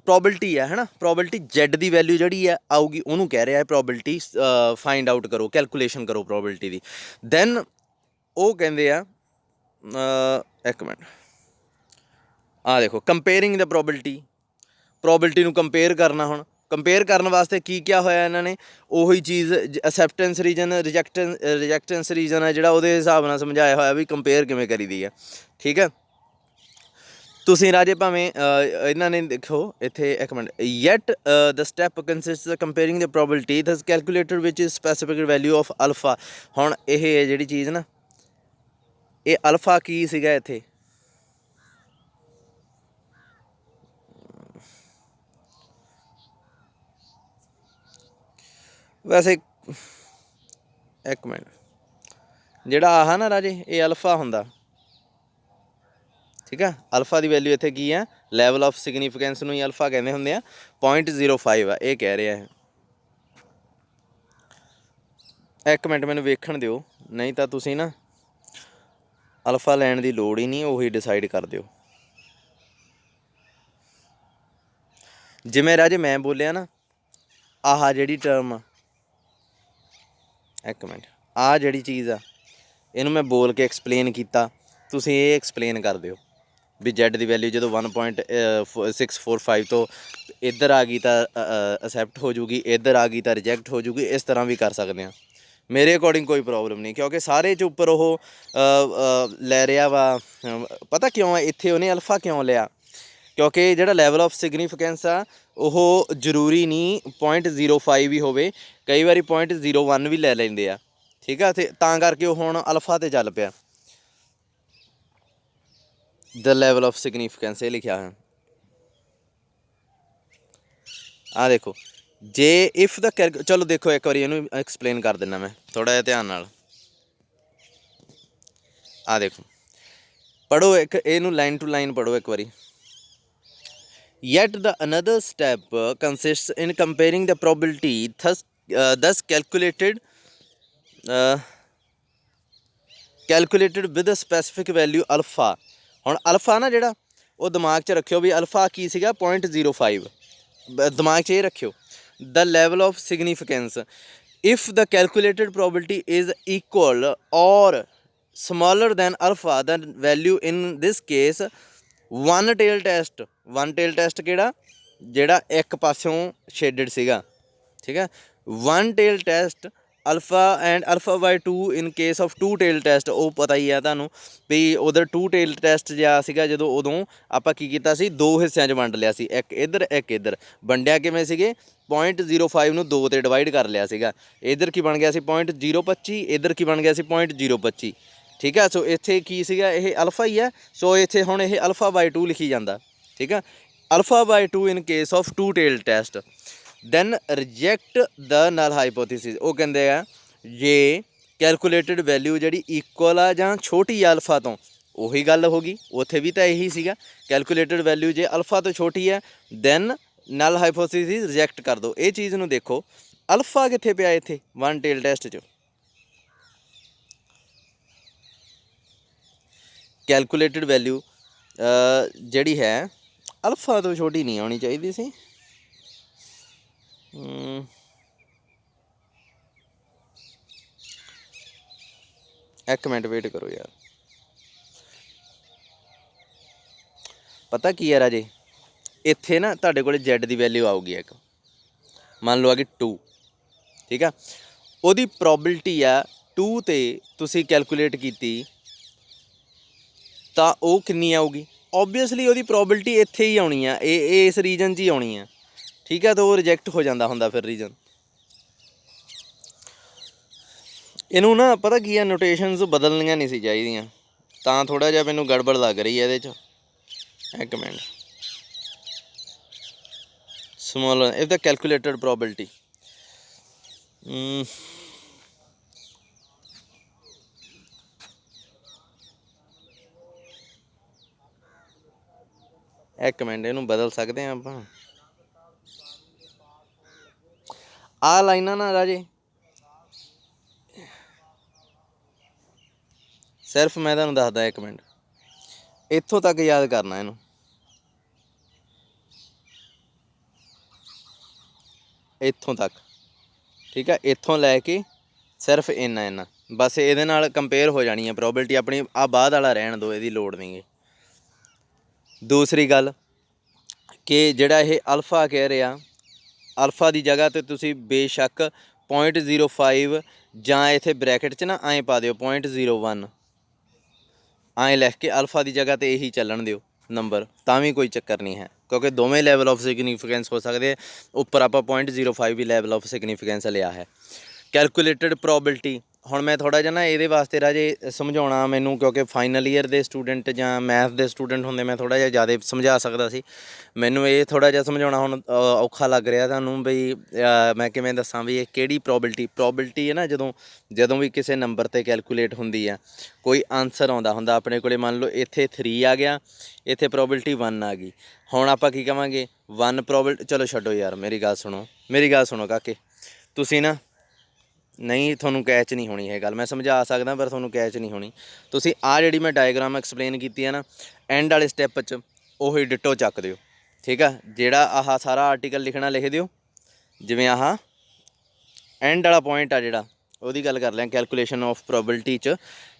ਪ੍ਰੋਬਿਲਿਟੀ ਹੈ ਨਾ, ਪ੍ਰੋਬਿਲਿਟੀ Z ਦੀ ਵੈਲਿਊ ਜਿਹੜੀ ਹੈ ਆਊਗੀ, ਉਹਨੂੰ ਕਹਿ ਰਿਹਾ ਹੈ ਪ੍ਰੋਬਿਲਿਟੀ ਫਾਈਂਡ ਆਊਟ ਕਰੋ, ਕੈਲਕੂਲੇਸ਼ਨ ਕਰੋ ਪ੍ਰੋਬਿਲਿਟੀ ਦੀ। ਦੈਨ ਉਹ ਕਹਿੰਦੇ ਆ, ਇੱਕ ਮਿੰਟ, ਆਹ ਦੇਖੋ ਕੰਪੇਅਰਿੰਗ ਦਾ ਪ੍ਰੋਬਿਲਿਟੀ ਨੂੰ ਕੰਪੇਅਰ ਕਰਨਾ। ਹੁਣ ਕੰਪੇਅਰ ਕਰਨ ਵਾਸਤੇ ਕੀ ਕਿਹਾ ਹੋਇਆ ਇਹਨਾਂ ਨੇ, ਉਹੀ ਚੀਜ਼ ਅਸੈਪਟੈਂਸ ਰੀਜਨ ਰਿਜੈਕਟੈਂਸ ਰੀਜਨ ਹੈ ਜਿਹੜਾ, ਉਹਦੇ ਹਿਸਾਬ ਨਾਲ ਸਮਝਾਇਆ ਹੋਇਆ ਵੀ ਕੰਪੇਅਰ ਕਿਵੇਂ ਕਰੀਦੀ ਆ। ਠੀਕ ਹੈ, ਤੁਸੀਂ ਰਾਜੇ ਭਾਵੇਂ ਇਹਨਾਂ ਨੇ ਦੇਖੋ ਇੱਥੇ ਇੱਕ ਮਿੰਟ, ਯੈਟ ਦ ਸਟੈਪ ਕੰਸਿਸਟ ਕੰਪੇਅਰਿੰਗ ਦ ਪ੍ਰੋਬਿਲਿਟੀ ਦਸ calculator which is specific value of alpha. ਹੁਣ ਇਹ ਜਿਹੜੀ ਚੀਜ਼ ਨਾ, ਇਹ ਅਲਫਾ ਕੀ ਸੀਗਾ ਇੱਥੇ, ਵੈਸੇ ਇੱਕ ਮਿੰਟ, ਜਿਹੜਾ ਆਹ ਨਾ ਰਾਜੇ ਇਹ ਅਲਫਾ ਹੁੰਦਾ। ਠੀਕ ਆ, ਅਲਫਾ ਦੀ ਵੈਲਿਊ ਇੱਥੇ ਕੀ ਆ, ਲੈਵਲ ਆਫ ਸਿਗਨੀਫਿਕੈਂਸ ਨੂੰ ਹੀ ਅਲਫਾ ਕਹਿੰਦੇ ਹੁੰਦੇ ਆ। 0.05 ਆ ਇਹ ਕਹਿ ਰਿਹਾ ਹੈ। ਇੱਕ ਮਿੰਟ ਮੈਨੂੰ ਵੇਖਣ ਦਿਓ, ਨਹੀਂ ਤਾਂ ਤੁਸੀਂ ਨਾ ਅਲਫਾ ਲੈਣ ਦੀ ਲੋੜ ਹੀ ਨਹੀਂ, ਉਹੀ ਡਿਸਾਈਡ ਕਰ ਦਿਓ। ਜਿਵੇਂ ਰਾਜੇ ਮੈਂ ਬੋਲਿਆ ਨਾ, ਆਹ ਜਿਹੜੀ ਟਰਮ ਆ, ਇੱਕ ਮਿੰਟ, ਆਹ ਜਿਹੜੀ ਚੀਜ਼ ਆ ਇਹਨੂੰ ਮੈਂ ਬੋਲ ਕੇ ਐਕਸਪਲੇਨ ਕੀਤਾ, ਤੁਸੀਂ ਇਹ ਐਕਸਪਲੇਨ ਕਰ ਦਿਓ ਵੀ ਜ਼ੈਡ ਦੀ ਵੈਲਿਊ ਜਦੋਂ 1.645 ਤੋਂ ਇੱਧਰ ਆ ਗਈ ਤਾਂ ਅਸੈਪਟ ਹੋ ਜੂਗੀ, ਇੱਧਰ ਆ ਗਈ ਤਾਂ ਰਿਜੈਕਟ ਹੋ ਜੂਗੀ। ਇਸ ਤਰ੍ਹਾਂ ਵੀ ਕਰ ਸਕਦੇ ਹਾਂ, ਮੇਰੇ ਅਕੋਰਡਿੰਗ ਕੋਈ ਪ੍ਰੋਬਲਮ ਨਹੀਂ, ਕਿਉਂਕਿ ਸਾਰੇ 'ਚ ਉੱਪਰ ਉਹ ਲੈ ਰਿਹਾ ਵਾ। ਪਤਾ ਕਿਉਂ ਆ ਇੱਥੇ ਉਹਨੇ ਅਲਫਾ ਕਿਉਂ ਲਿਆ, ਕਿਉਂਕਿ ਜਿਹੜਾ ਲੈਵਲ ਆਫ ਸਿਗਨੀਫਿਕੈਂਸ ਆ ਉਹ ਜ਼ਰੂਰੀ ਨਹੀਂ 0.05 ਵੀ ਹੋਵੇ, ਕਈ ਵਾਰੀ 0.01 ਵੀ ਲੈ ਲੈਂਦੇ ਆ। ਠੀਕ ਆ, ਅਤੇ ਤਾਂ ਕਰਕੇ ਉਹ ਹੁਣ ਅਲਫਾ 'ਤੇ ਚੱਲ ਪਿਆ। ਦ ਲੈਵਲ ਆਫ ਸਿਗਨੀਫਿਕੈਂਸ ਇਹ ਲਿਖਿਆ ਹੈ, ਆਹ ਦੇਖੋ। ਜੇ ਇਫ ਦਾ ਚਲੋ ਦੇਖੋ ਇੱਕ ਵਾਰੀ ਇਹਨੂੰ ਐਕਸਪਲੇਨ ਕਰ ਦਿੰਦਾ ਮੈਂ ਥੋੜ੍ਹਾ ਜਿਹਾ ਧਿਆਨ ਨਾਲ। ਆਹ ਦੇਖੋ, ਪੜ੍ਹੋ ਇੱਕ, ਇਹਨੂੰ ਲਾਈਨ ਟੂ ਲਾਈਨ ਪੜ੍ਹੋ ਇੱਕ ਵਾਰੀ। Yet the another step consists in comparing the probability thus calculated with a specific value alpha। ਹੁਣ ਅਲਫਾ ਨਾ ਜਿਹੜਾ, ਉਹ ਦਿਮਾਗ 'ਚ ਰੱਖਿਓ ਵੀ ਅਲਫਾ ਕੀ ਸੀਗਾ, 0.05, ਦਿਮਾਗ 'ਚ ਇਹ ਰੱਖਿਓ। The level of significance if the calculated probability is equal or smaller than alpha the value in this case one tail test. One tail test ਕਿਹੜਾ, ਜਿਹੜਾ ਇੱਕ ਪਾਸਿਓਂ ਸ਼ੇਡਡ ਸੀਗਾ। ਠੀਕ ਹੈ, one tail test alpha and alpha by 2 in case of two tail test. ਉਹ ਪਤਾ ਹੀ ਆ ਤੁਹਾਨੂੰ ਵੀ ਉਧਰ ਟੂ ਟੇਲ ਟੈਸਟ ਜਿਹਾ ਸੀਗਾ ਜਦੋਂ, ਉਦੋਂ ਆਪਾਂ ਕੀ ਕੀਤਾ ਸੀ, ਦੋ ਹਿੱਸਿਆਂ 'ਚ ਵੰਡ ਲਿਆ ਸੀ, ਇੱਕ ਇੱਧਰ ਇੱਕ ਇੱਧਰ। ਵੰਡਿਆ ਕਿਵੇਂ ਸੀਗੇ, 0.05 ਨੂੰ 2 'ਤੇ ਡਿਵਾਈਡ ਕਰ ਲਿਆ ਸੀਗਾ। ਇੱਧਰ ਕੀ ਬਣ ਗਿਆ ਸੀ 0.025, ਇੱਧਰ ਕੀ ਬਣ ਗਿਆ ਸੀ 0.025। ਠੀਕ ਆ, ਸੋ ਇੱਥੇ ਕੀ ਸੀਗਾ, ਇਹ ਅਲਫਾ ਹੀ ਆ। ਸੋ ਇੱਥੇ ਹੁਣ ਇਹ ਅਲਫਾ ਬਾਈ 2 ਲਿਖੀ ਜਾਂਦਾ। ਠੀਕ ਆ, alpha by 2 in case of two tail test then reject the null hypothesis. ਉਹ ਕਹਿੰਦੇ ਆ ਜੇ ਕੈਲਕੂਲੇਟਡ ਵੈਲਿਊ ਜਿਹੜੀ ਇਕੁਅਲ ਆ ਜਾਂ ਛੋਟੀ ਆ ਅਲਫਾ ਤੋਂ, ਉਹੀ ਗੱਲ ਹੋ ਗਈ, ਉੱਥੇ ਵੀ ਤਾਂ ਇਹੀ ਸੀਗਾ। ਕੈਲਕੂਲੇਟਡ ਵੈਲਿਊ ਜੇ ਅਲਫਾ ਤੋਂ ਛੋਟੀ ਹੈ ਦੈਨ ਨਲ ਹਾਈਪੋਥੀਸਿਸ ਰਿਜੈਕਟ ਕਰ ਦਿਓ। ਇਹ ਚੀਜ਼ ਨੂੰ ਦੇਖੋ, ਅਲਫਾ ਕਿੱਥੇ ਪਿਆ ਇੱਥੇ ਵਨ ਟੇਲ ਟੈਸਟ 'ਚ। ਕੈਲਕੂਲੇਟਡ ਵੈਲਿਊ ਜਿਹੜੀ ਹੈ ਅਲਫਾ ਤੋਂ ਛੋਟੀ ਨਹੀਂ ਆਉਣੀ ਚਾਹੀਦੀ ਸੀ। ਇੱਕ ਮਿੰਟ ਵੇਟ ਕਰੋ ਯਾਰ। ਪਤਾ ਕੀ ਹੈ ਰਾਜੇ, ਇੱਥੇ ਨਾ ਤੁਹਾਡੇ ਕੋਲ ਜ਼ੈਡ ਦੀ ਵੈਲਿਊ ਆਊਗੀ ਇੱਕ, ਮੰਨ ਲਓ ਆ ਕਿ 2। ਠੀਕ ਆ, ਉਹਦੀ ਪ੍ਰੋਬਿਲਟੀ ਆ 2 'ਤੇ ਤੁਸੀਂ ਕੈਲਕੂਲੇਟ ਕੀਤੀ ਤਾਂ ਉਹ ਕਿੰਨੀ ਆਊਗੀ। ਓਬਵੀਅਸਲੀ ਉਹਦੀ ਪ੍ਰੋਬਿਲਟੀ ਇੱਥੇ ਹੀ ਆਉਣੀ ਆ, ਇਹ ਇਸ ਰੀਜਨ 'ਚ ਹੀ ਆਉਣੀ ਆ। ਠੀਕ ਆ, ਤਾਂ ਉਹ ਰਿਜੈਕਟ ਹੋ ਜਾਂਦਾ ਹੁੰਦਾ ਫਿਰ ਰੀਜਨ। ਇਹਨੂੰ ਨਾ ਪਤਾ ਕੀ ਆ, ਨੋਟੇਸ਼ਨਸ ਬਦਲਣੀਆਂ ਨਹੀਂ ਸੀ ਚਾਹੀਦੀਆਂ, ਤਾਂ ਥੋੜ੍ਹਾ ਜਿਹਾ ਮੈਨੂੰ ਗੜਬੜ ਲੱਗ ਰਹੀ ਹੈ ਇਹਦੇ 'ਚ। ਇੱਕ minute, small if the calculated probability, ਇੱਕ ਮਿੰਟ ਇਹਨੂੰ ਬਦਲ ਸਕਦੇ ਹਾਂ ਆਪਾਂ। ਆਹ ਲਾਈਨਾਂ ਨਾ ਰਾਜੇ ਸਿਰਫ ਮੈਂ ਤੁਹਾਨੂੰ ਦੱਸਦਾ, ਇੱਕ ਮਿੰਟ, ਇੱਥੋਂ ਤੱਕ ਯਾਦ ਕਰਨਾ ਇਹਨੂੰ। ਇੱਥੋਂ ਤੱਕ, ਠੀਕ ਆ, ਇੱਥੋਂ ਲੈ ਕੇ ਸਿਰਫ ਇੰਨਾ ਬਸ, ਇਹਦੇ ਨਾਲ ਕੰਪੇਅਰ ਹੋ ਜਾਣੀ ਹੈ ਪ੍ਰੋਬਿਲਟੀ ਆਪਣੀ। ਆਹ ਬਾਅਦ ਵਾਲਾ ਰਹਿਣ ਦਿਓ, ਇਹਦੀ ਲੋੜ ਨਹੀਂ ਗੀ। ਦੂਸਰੀ ਗੱਲ ਕਿ ਜਿਹੜਾ ਇਹ ਅਲਫਾ ਕਹਿ ਰਿਹਾ ਅਲਫਾ ਦੀ ਜਗ੍ਹਾ 'ਤੇ ਤੁਸੀਂ ਬੇਸ਼ੱਕ 0.05 ਜਾਂ ਇੱਥੇ ਬ੍ਰੈਕਟ 'ਚ ਨਾ ਐਂ ਪਾ ਦਿਓ 0.01 ਐਂ ਲਿਖ ਕੇ ਅਲਫਾ ਦੀ ਜਗ੍ਹਾ 'ਤੇ ਇਹੀ ਚੱਲਣ ਦਿਓ ਨੰਬਰ, ਤਾਂ ਵੀ ਕੋਈ ਚੱਕਰ ਨਹੀਂ ਹੈ, ਕਿਉਂਕਿ ਦੋਵੇਂ ਲੈਵਲ ਆਫ ਸਿਗਨੀਫੀਕੈਂਸ ਹੋ ਸਕਦੇ। ਉੱਪਰ ਆਪਾਂ 0.05 ਵੀ ਲੈਵਲ ਆਫ ਸਿਗਨੀਫੀਕੈਂਸ ਲਿਆ ਹੈ। ਕੈਲਕੂਲੇਟਡ ਪ੍ਰੋਬਿਲਟੀ, ਹੁਣ ਮੈਂ ਥੋੜ੍ਹਾ ਜਿਹਾ ਨਾ ਇਹਦੇ ਵਾਸਤੇ ਰਾਜੇ ਸਮਝਾਉਣਾ ਮੈਨੂੰ, ਕਿਉਂਕਿ ਫਾਈਨਲ ਈਅਰ ਦੇ ਸਟੂਡੈਂਟ ਜਾਂ ਮੈਥ ਦੇ ਸਟੂਡੈਂਟ ਹੁੰਦੇ, ਮੈਂ ਥੋੜ੍ਹਾ ਜਿਹਾ ਜ਼ਿਆਦਾ ਸਮਝਾ ਸਕਦਾ ਸੀ। ਮੈਨੂੰ ਇਹ ਥੋੜ੍ਹਾ ਜਿਹਾ ਸਮਝਾਉਣਾ ਹੁਣ ਔਖਾ ਲੱਗ ਰਿਹਾ ਤੁਹਾਨੂੰ, ਬਈ ਮੈਂ ਕਿਵੇਂ ਦੱਸਾਂ ਵੀ ਇਹ ਕਿਹੜੀ ਪ੍ਰੋਬਿਲਟੀ ਹੈ ਨਾ, ਜਦੋਂ ਵੀ ਕਿਸੇ ਨੰਬਰ 'ਤੇ ਕੈਲਕੂਲੇਟ ਹੁੰਦੀ ਆ, ਕੋਈ ਆਨਸਰ ਆਉਂਦਾ ਹੁੰਦਾ ਆਪਣੇ ਕੋਲੇ, ਮੰਨ ਲਓ ਇੱਥੇ 3 ਆ ਗਿਆ, ਇੱਥੇ ਪ੍ਰੋਬਿਲਟੀ 1 ਆ ਗਈ। ਹੁਣ ਆਪਾਂ ਕੀ ਕਹਾਂਗੇ 1 ਪ੍ਰੋਬਿਲਟੀ, ਚਲੋ ਛੱਡੋ ਯਾਰ, ਮੇਰੀ ਗੱਲ ਸੁਣੋ ਕਾਕੇ, ਤੁਸੀਂ ਨਾ, ਨਹੀਂ ਤੁਹਾਨੂੰ ਕੈਚ ਨਹੀਂ ਹੋਣੀ ਇਹ ਗੱਲ, ਮੈਂ ਸਮਝਾ ਸਕਦਾ ਪਰ ਤੁਹਾਨੂੰ ਕੈਚ ਨਹੀਂ ਹੋਣੀ। ਤੁਸੀਂ ਆਹ ਜਿਹੜੀ ਮੈਂ ਡਾਇਗਰਾਮ ਐਕਸਪਲੇਨ ਕੀਤੀ ਹੈ ਨਾ, ਐਂਡ ਵਾਲੇ ਸਟੈਪ 'ਚ ਉਹੀ ਡਿਟੋ ਚੱਕ ਦਿਓ, ਠੀਕ ਆ। ਜਿਹੜਾ ਆਹ ਸਾਰਾ ਆਰਟੀਕਲ ਲਿਖਣਾ ਲਿਖ ਦਿਓ, ਜਿਵੇਂ ਆਹ ਐਂਡ ਵਾਲਾ ਪੁਆਇੰਟ ਆ ਜਿਹੜਾ, ਉਹਦੀ ਗੱਲ ਕਰ ਲਿਆ ਕੈਲਕੂਲੇਸ਼ਨ ਆਫ ਪ੍ਰੋਬਿਲਟੀ 'ਚ।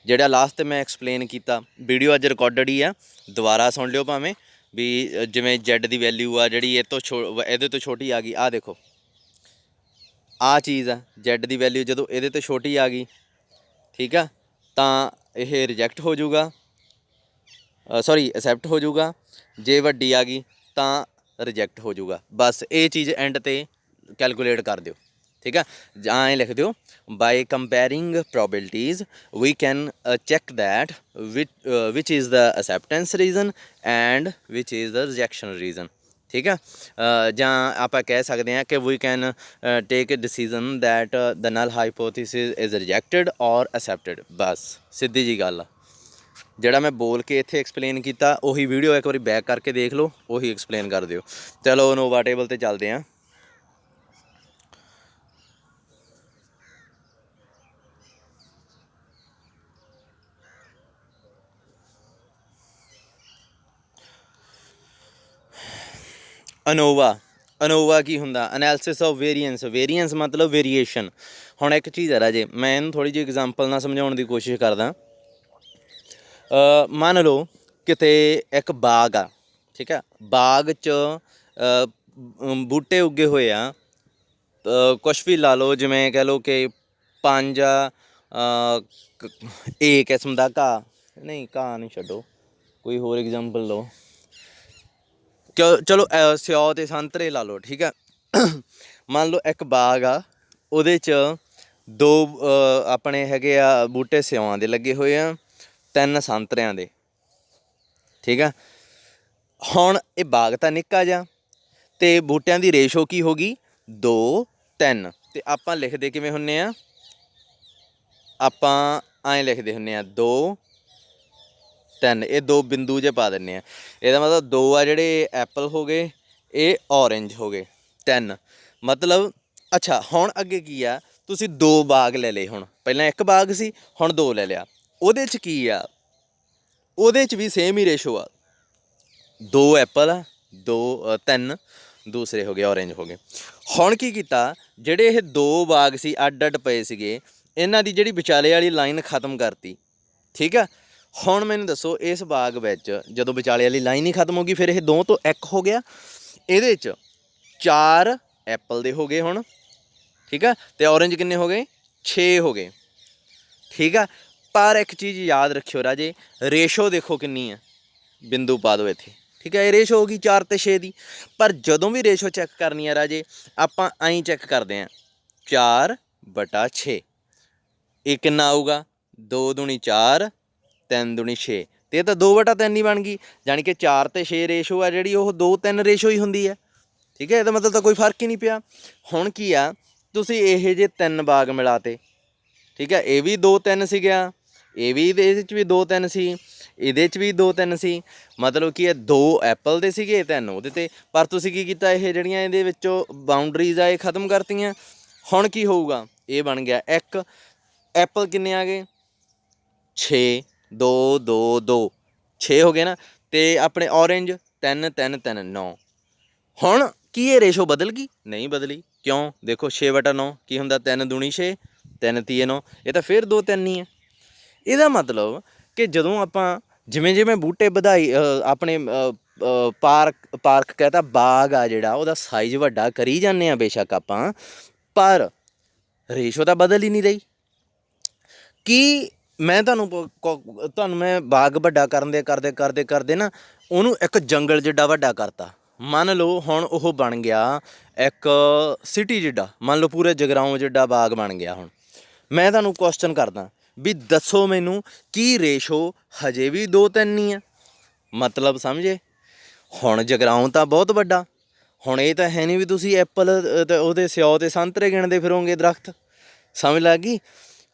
ਜਿਹੜਾ ਲਾਸਟ 'ਤੇ ਮੈਂ ਐਕਸਪਲੇਨ ਕੀਤਾ, ਵੀਡੀਓ ਅੱਜ ਰਿਕਾਰਡਡ ਹੀ ਆ, ਦੁਬਾਰਾ ਸੁਣ ਲਿਓ ਭਾਵੇਂ, ਵੀ ਜਿਵੇਂ Z ਦੀ ਵੈਲਿਊ ਆ ਜਿਹੜੀ ਇਹਦੇ ਤੋਂ ਛੋਟੀ ਆ ਗਈ, ਆਹ ਦੇਖੋ ਆਹ ਚੀਜ਼ ਆ, Z ਦੀ ਵੈਲਿਊ ਜਦੋਂ ਇਹਦੇ ਤੋਂ ਛੋਟੀ ਆ ਗਈ, ਠੀਕ ਆ, ਤਾਂ ਇਹ ਰਿਜੈਕਟ ਹੋ ਜਾਊਗਾ, ਸੌਰੀ ਐਕਸੈਪਟ ਹੋ ਜਾਊਗਾ। ਜੇ ਵੱਡੀ ਆ ਗਈ ਤਾਂ ਰਿਜੈਕਟ ਹੋ ਜਾਊਗਾ। ਬਸ ਇਹ ਚੀਜ਼ ਐਂਡ 'ਤੇ ਕੈਲਕੂਲੇਟ ਕਰ ਦਿਓ, ਠੀਕ ਆ। ਜਾਂ ਐਂ ਲਿਖ ਦਿਓ, by comparing probabilities we can check that which is the acceptance region and which is the rejection region, ਠੀਕ ਆ। ਜਾਂ ਆਪਾਂ ਕਹਿ ਸਕਦੇ ਹਾਂ ਕਿ we can take a decision that the null hypothesis is rejected or accepted. ਬਸ ਸਿੱਧੀ ਜੀ ਗੱਲ ਆ। ਜਿਹੜਾ ਮੈਂ ਬੋਲ ਕੇ ਇੱਥੇ ਐਕਸਪਲੇਨ ਕੀਤਾ, ਉਹੀ ਵੀਡੀਓ ਇੱਕ ਵਾਰੀ ਬੈਕ ਕਰਕੇ ਦੇਖ ਲਓ, ਉਹੀ ਐਕਸਪਲੇਨ ਕਰ ਦਿਓ। ਚਲੋ ਨੋਵਾ ਟੇਬਲ 'ਤੇ ਚੱਲਦੇ ਹਾਂ। ਅਨੋਵਾ ਕੀ ਹੁੰਦਾ? ਅਨੈਲਿਸਿਸ ਆਫ ਵੇਰੀਐਂਸ ਮਤਲਬ ਵੇਰੀਏਸ਼ਨ। ਹੁਣ ਇੱਕ ਚੀਜ਼ ਹੈ ਰਾਜੇ, ਮੈਂ ਇਹਨੂੰ ਥੋੜ੍ਹੀ ਜਿਹੀ ਐਗਜ਼ਾਮਪਲ ਨਾਲ ਸਮਝਾਉਣ ਦੀ ਕੋਸ਼ਿਸ਼ ਕਰਦਾ। ਮੰਨ ਲਓ ਕਿਤੇ ਇੱਕ ਬਾਗ ਆ, ਠੀਕ ਆ, ਬਾਗ 'ਚ ਬੂਟੇ ਉੱਗੇ ਹੋਏ ਆ, ਕੁਛ ਵੀ ਲਾ ਲਓ, ਜਿਵੇਂ ਕਹਿ ਲਓ ਕਿ 5 ਏ ਕਿਸਮ ਦਾ ਘਾਹ, ਨਹੀਂ ਘਾਹ ਨਹੀਂ, ਛੱਡੋ, ਕੋਈ ਹੋਰ ਐਗਜ਼ਾਮਪਲ ਲਓ, ਚਲੋ ਸਿਓ ਅਤੇ ਸੰਤਰੇ ਲਾ ਲਓ, ਠੀਕ ਆ। ਮੰਨ ਲਓ ਇੱਕ ਬਾਗ ਆ, ਉਹਦੇ 'ਚ 2 ਆਪਣੇ ਹੈਗੇ ਆ ਬੂਟੇ ਸਿਓਆਂ ਦੇ ਲੱਗੇ ਹੋਏ ਆ, 3 ਸੰਤਰਿਆਂ ਦੇ, ਠੀਕ ਆ। ਹੁਣ ਇਹ ਬਾਗ ਤਾਂ ਨਿੱਕਾ ਜਿਹਾ, ਅਤੇ ਬੂਟਿਆਂ ਦੀ ਰੇਸ਼ੋ ਕੀ ਹੋ ਗਈ 2, 3, ਅਤੇ ਆਪਾਂ ਲਿਖਦੇ ਕਿਵੇਂ ਹੁੰਦੇ ਆ, ਆਪਾਂ ਐਂ ਲਿਖਦੇ ਹੁੰਦੇ ਆ 2, 3, ਇਹ 2 ਬਿੰਦੂ ਜਿਹੇ ਪਾ ਦਿੰਦੇ ਆ। ਇਹਦਾ ਮਤਲਬ 2 ਆ ਜਿਹੜੇ ਐਪਲ ਹੋ ਗਏ, ਇਹ ਔਰੇਂਜ ਹੋ ਗਏ, 3 ਮਤਲਬ। ਅੱਛਾ ਹੁਣ ਅੱਗੇ ਕੀ ਆ, ਤੁਸੀਂ 2 ਬਾਗ ਲੈ ਲਏ, ਹੁਣ ਪਹਿਲਾਂ ਇੱਕ ਬਾਗ ਸੀ, ਹੁਣ 2 ਲੈ ਲਿਆ। ਉਹਦੇ 'ਚ ਕੀ ਆ, ਉਹਦੇ 'ਚ ਵੀ ਸੇਮ ਹੀ ਰੇਸ਼ੋ ਆ, 2 ਐਪਲ ਆ, 2 3 ਦੂਸਰੇ ਹੋ ਗਏ ਔਰੇਂਜ ਹੋ ਗਏ। ਹੁਣ ਕੀ ਕੀਤਾ, ਜਿਹੜੇ ਇਹ 2 ਬਾਗ ਸੀ ਅੱਡ ਅੱਡ ਪਏ ਸੀਗੇ, ਇਹਨਾਂ ਦੀ ਜਿਹੜੀ ਵਿਚਾਲੇ ਵਾਲੀ ਲਾਈਨ ਖ਼ਤਮ ਕਰਤੀ, ਠੀਕ ਆ। ਹੁਣ ਮੈਨੂੰ ਦੱਸੋ, ਇਸ ਬਾਗ ਵਿੱਚ ਜਦੋਂ ਵਿਚਾਲੇ ਵਾਲੀ ਲਾਈਨ ਹੀ ਖ਼ਤਮ ਹੋ ਗਈ, ਫਿਰ ਇਹ 2 ਤੋਂ 1 ਹੋ ਗਿਆ। ਇਹਦੇ 'ਚ 4 ਐਪਲ ਦੇ ਹੋ ਗਏ ਹੁਣ, ਠੀਕ ਆ, ਅਤੇ ਔਰੇਂਜ ਕਿੰਨੇ ਹੋ ਗਏ 6 ਹੋ ਗਏ, ਠੀਕ ਆ। ਪਰ ਇੱਕ ਚੀਜ਼ ਯਾਦ ਰੱਖਿਓ ਰਾਜੇ, ਰੇਸ਼ੋ ਦੇਖੋ ਕਿੰਨੀ ਆ, ਬਿੰਦੂ ਪਾ ਦਿਓ ਇੱਥੇ, ਠੀਕ ਹੈ। ਇਹ ਰੇਸ਼ੋ ਹੋ ਗਈ 4 ਅਤੇ 6 ਦੀ। ਪਰ ਜਦੋਂ ਵੀ ਰੇਸ਼ੋ ਚੈੱਕ ਕਰਨੀ ਆ ਰਾਜੇ, ਆਪਾਂ ਐਂ ਚੈੱਕ ਕਰਦੇ ਹਾਂ, 4/6, ਇਹ ਕਿੰਨਾ ਆਊਗਾ, 2 ਦੂਣੀ 4, 3 ਦੂਣੀ 6, ਅਤੇ ਇਹ ਤਾਂ 2/3 ਹੀ ਬਣ ਗਈ। ਜਾਣੀ ਕਿ 4 ਅਤੇ 6 ਰੇਸ਼ੋ ਆ ਜਿਹੜੀ, ਉਹ 2-3 ਰੇਸ਼ੋ ਹੀ ਹੁੰਦੀ ਹੈ, ਠੀਕ ਹੈ। ਇਹਦਾ ਮਤਲਬ ਤਾਂ ਕੋਈ ਫਰਕ ਹੀ ਨਹੀਂ ਪਿਆ। ਹੁਣ ਕੀ ਆ, ਤੁਸੀਂ ਇਹ ਜਿਹੇ 3 ਬਾਗ ਮਿਲਾਤੇ, ਠੀਕ ਹੈ, ਇਹ ਵੀ 2-3 ਸੀਗਾ, ਇਹ ਵੀ ਇਹਦੇ 'ਚ ਵੀ 2-3 ਸੀ, ਇਹਦੇ 'ਚ ਵੀ 2-3 ਸੀ, ਮਤਲਬ ਕਿ ਇਹ 2 ਐਪਲ ਦੇ ਸੀਗੇ, 3 ਉਹਦੇ 'ਤੇ। ਪਰ ਤੁਸੀਂ ਕੀ ਕੀਤਾ, ਇਹ ਜਿਹੜੀਆਂ ਇਹਦੇ ਵਿੱਚੋਂ ਬਾਊਂਡਰੀਜ਼ ਆ ਇਹ ਖ਼ਤਮ ਕਰਤੀਆਂ। ਹੁਣ ਕੀ ਹੋਊਗਾ, ਇਹ ਬਣ ਗਿਆ 1, ਐਪਲ ਕਿੰਨੇ ਆ ਗਏ 6, 2 2 2, 6 ਹੋ ਗਏ ਨਾ, ਅਤੇ ਆਪਣੇ ਔਰੇਂਜ 3 3 3 9। ਹੁਣ ਕੀ ਇਹ ਰੇਸ਼ੋ ਬਦਲ ਗਈ? ਨਹੀਂ ਬਦਲੀ। ਕਿਉਂ? ਦੇਖੋ 6/9 ਕੀ ਹੁੰਦਾ, 3 ਦੂਣੀ 6, 3 ਤੀਏ 9, ਇਹ ਤਾਂ ਫਿਰ 2-3 ਹੀ ਹੈ। ਇਹਦਾ ਮਤਲਬ ਕਿ ਜਦੋਂ ਆਪਾਂ ਜਿਵੇਂ ਜਿਵੇਂ ਬੂਟੇ ਵਧਾਈ ਆਪਣੇ ਪਾਰਕ ਕਹਤਾ ਬਾਗ ਆ ਜਿਹੜਾ ਉਹਦਾ ਸਾਈਜ਼ ਵੱਡਾ ਕਰੀ ਜਾਂਦੇ ਆ ਬੇਸ਼ੱਕ ਆਪਾਂ, ਪਰ ਰੇਸ਼ੋ ਤਾਂ ਬਦਲ ਹੀ ਨਹੀਂ ਰਹੀ। ਕੀ ਮੈਂ ਤੁਹਾਨੂੰ ਮੈਂ ਬਾਗ ਵੱਡਾ ਕਰਦੇ ਨਾ ਉਹਨੂੰ ਇੱਕ ਜੰਗਲ ਜਿੱਡਾ ਵੱਡਾ ਕਰਤਾ। ਮੰਨ ਲਓ ਹੁਣ ਉਹ ਬਣ ਗਿਆ ਇੱਕ ਸਿਟੀ ਜਿੱਡਾ, ਮੰਨ ਲਓ ਪੂਰੇ ਜਗਰਾਓਂ ਜਿੱਡਾ ਬਾਗ ਬਣ ਗਿਆ। ਹੁਣ ਮੈਂ ਤੁਹਾਨੂੰ ਕੁਐਸਚਨ ਕਰਦਾ ਵੀ ਦੱਸੋ ਮੈਨੂੰ ਕੀ ਰੇਸ਼ੋ ਹਜੇ ਵੀ 2:3 ਹੀ ਆ? ਮਤਲਬ ਸਮਝੇ? ਹੁਣ ਜਗਰਾਓਂ ਤਾਂ ਬਹੁਤ ਵੱਡਾ, ਹੁਣ ਇਹ ਤਾਂ ਹੈ ਨਹੀਂ ਵੀ ਤੁਸੀਂ ਐਪਲ ਅਤੇ ਉਹਦੇ ਸਿਓ ਅਤੇ ਸੰਤਰੇ ਗਿਣਦੇ ਫਿਰੋਗੇ ਦਰਖਤ। ਸਮਝ ਲੱਗ ਗਈ?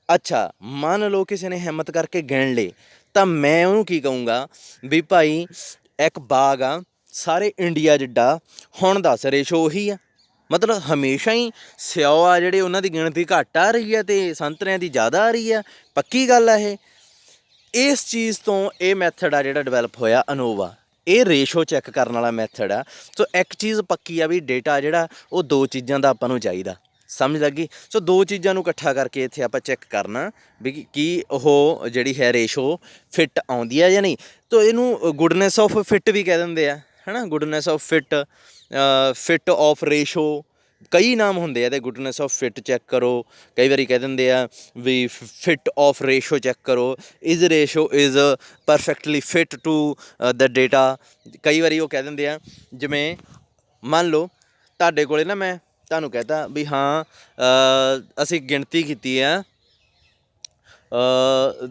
ਅੱਛਾ ਮੰਨ ਲਓ ਕਿਸੇ ਨੇ ਹਿੰਮਤ ਕਰਕੇ ਗਿਣ ਲਏ, ਤਾਂ ਮੈਂ ਉਹਨੂੰ ਕੀ ਕਹੂੰਗਾ ਵੀ ਭਾਈ ਇੱਕ ਬਾਗ ਆ ਸਾਰੇ ਇੰਡੀਆ ਜਿੱਡਾ, ਹੁਣ ਦੱਸ ਰੇਸ਼ੋ ਉਹੀ ਆ? ਮਤਲਬ ਹਮੇਸ਼ਾ ਹੀ ਸਿਓ ਆ ਜਿਹੜੇ ਉਹਨਾਂ ਦੀ ਗਿਣਤੀ ਘੱਟ ਆ ਰਹੀ ਹੈ ਅਤੇ ਸੰਤਰਿਆਂ ਦੀ ਜ਼ਿਆਦਾ ਆ ਰਹੀ ਆ? ਪੱਕੀ ਗੱਲ ਆ ਇਹ। ਇਸ ਚੀਜ਼ ਤੋਂ ਇਹ ਮੈਥਡ ਆ ਜਿਹੜਾ ਡਿਵੈਲਪ ਹੋਇਆ ਅਨੋਵਾ, ਇਹ ਰੇਸ਼ੋ ਚੈੱਕ ਕਰਨ ਵਾਲਾ ਮੈਥਡ ਆ। ਸੋ ਇੱਕ ਚੀਜ਼ ਪੱਕੀ ਆ ਵੀ ਡੇਟਾ ਜਿਹੜਾ ਉਹ ਦੋ ਚੀਜ਼ਾਂ ਦਾ ਆਪਾਂ ਨੂੰ ਚਾਹੀਦਾ। ਸਮਝ ਲੱਗੀ? ਸੋ ਦੋ ਚੀਜ਼ਾਂ ਨੂੰ ਇਕੱਠਾ ਕਰਕੇ ਇੱਥੇ ਆਪਾਂ ਚੈੱਕ ਕਰਨਾ ਵੀ ਕੀ ਉਹ ਜਿਹੜੀ ਹੈ ਰੇਸ਼ੋ ਫਿੱਟ ਆਉਂਦੀ ਆ ਜਾਂ ਨਹੀਂ। ਤੋ ਇਹਨੂੰ ਗੁੱਡਨੈਸ ਆਫ ਫਿੱਟ ਵੀ ਕਹਿ ਦਿੰਦੇ ਆ, ਹੈ ਨਾ, goodness of fit, fit of ratio, ਕਈ ਨਾਮ ਹੁੰਦੇ ਆ। ਅਤੇ ਗੁੱਡਨੈਸ ਆਫ ਫਿੱਟ ਚੈੱਕ ਕਰੋ, ਕਈ ਵਾਰੀ ਕਹਿ ਦਿੰਦੇ ਆ ਵੀ ਫਿੱਟ ਆਫ ਰੇਸ਼ੋ ਚੈੱਕ ਕਰੋ, is ratio is perfectly fit to the data. ਕਈ ਵਾਰੀ ਉਹ ਕਹਿ ਦਿੰਦੇ ਆ, ਜਿਵੇਂ ਮੰਨ ਲਓ ਤੁਹਾਡੇ ਕੋਲ ਨਾ ਮੈਂ ਤੁਹਾਨੂੰ ਕਹਿਤਾ ਵੀ ਹਾਂ ਅਸੀਂ ਗਿਣਤੀ ਕੀਤੀ ਆ